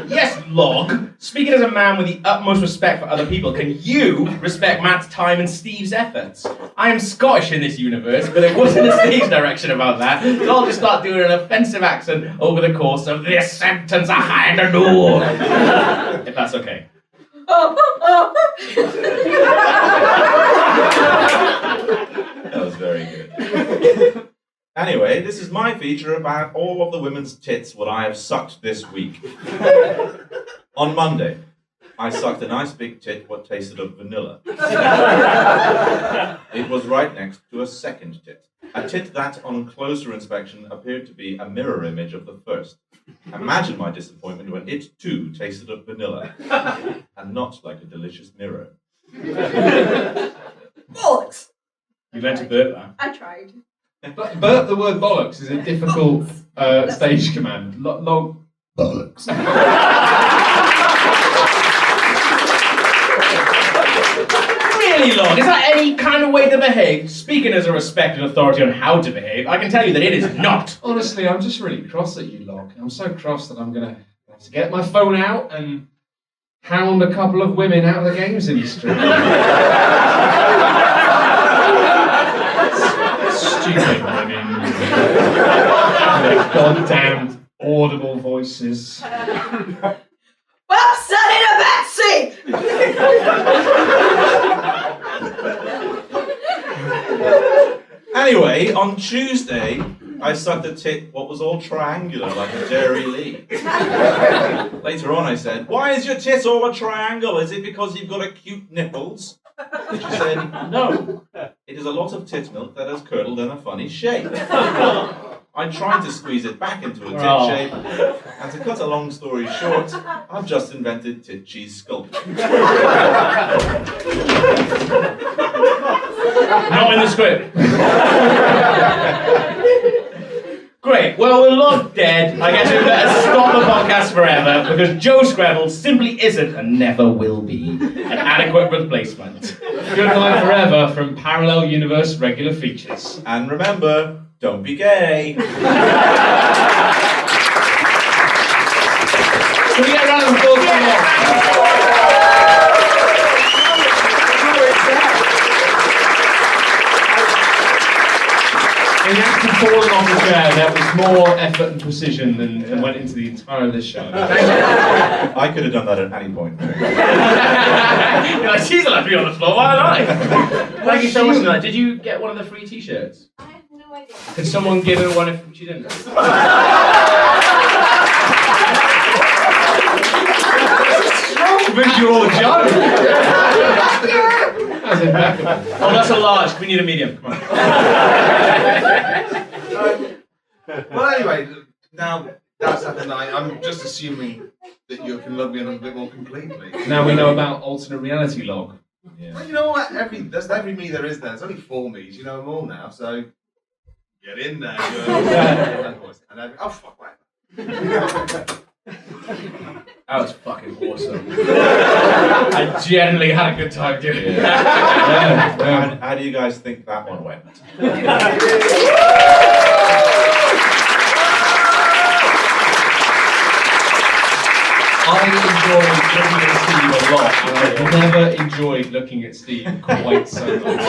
Yes, Log. Speaking as a man with the utmost respect for other people, can you respect Matt's time and Steve's efforts? I am Scottish in this universe, but it wasn't a stage direction about that, so I'll just start doing an offensive accent over the course of this sentence. I don't know. If that's okay. Anyway, this is my feature about all of the women's tits what I have sucked this week. On Monday, I sucked a nice big tit what tasted of vanilla. It was right next to a second tit. A tit that, on closer inspection, appeared to be a mirror image of the first. Imagine my disappointment when it too tasted of vanilla, and not like a delicious mirror. Bollocks! You meant to burp that. I tried. But the word bollocks is a difficult stage command. Log bollocks. Really, Log? Is that any kind of way to behave? Speaking as a respected authority on how to behave, I can tell you that it is not. Honestly, I'm just really cross at you, Log. I'm so cross that I'm gonna have to get my phone out and hound a couple of women out of the games industry. Stupid women. Their goddamn audible voices. Well, son in a backseat! Anyway, on Tuesday, I sucked a tit what was all triangular like a Jerry Lee. Later on I said, "Why is your tit all a triangle? Is it because you've got a cute nipples?" She said, "No, it is a lot of tit milk that has curdled in a funny shape." I tried to squeeze it back into a tit shape, and to cut a long story short, I've just invented tit cheese sculpture. Not in the script. Great. Well, with Log dead, I guess we better stop the podcast forever because Joe Scrabble simply isn't and never will be an adequate replacement. Good night forever from Parallel Universe Regular Features. And remember, don't be gay. Can we get a round of applause for Log? In actually falling off the chair, there was more effort and precision than went into the entire of this show. I could have done that at any point. You're like, she's allowed to be on the floor, why not I? Thank you so much for that. Did you get one of the free t-shirts? I have no idea. Could someone give her one if she didn't? Visual joke! That's impeccable. Oh, that's a large. We need a medium. Come on. Well, anyway, now that's happened. I'm just assuming that you can love me a little bit more completely. Now we know about alternate reality Log. Well, you know what? There's every me there is there. There's only 4 me's. You know them all now, so get in there. Oh, fuck, whatever. That was fucking awesome. I genuinely had a good time doing it. How do you guys think that one went? I enjoyed looking at Steve a lot, and I've never enjoyed looking at Steve quite so much.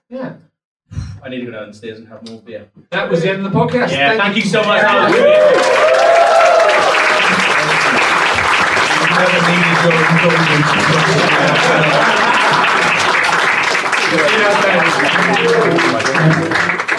Yeah. I need to go downstairs and have more beer. That was the end of the podcast. Yeah, thank you so much. Never needed your indulgence. See you later.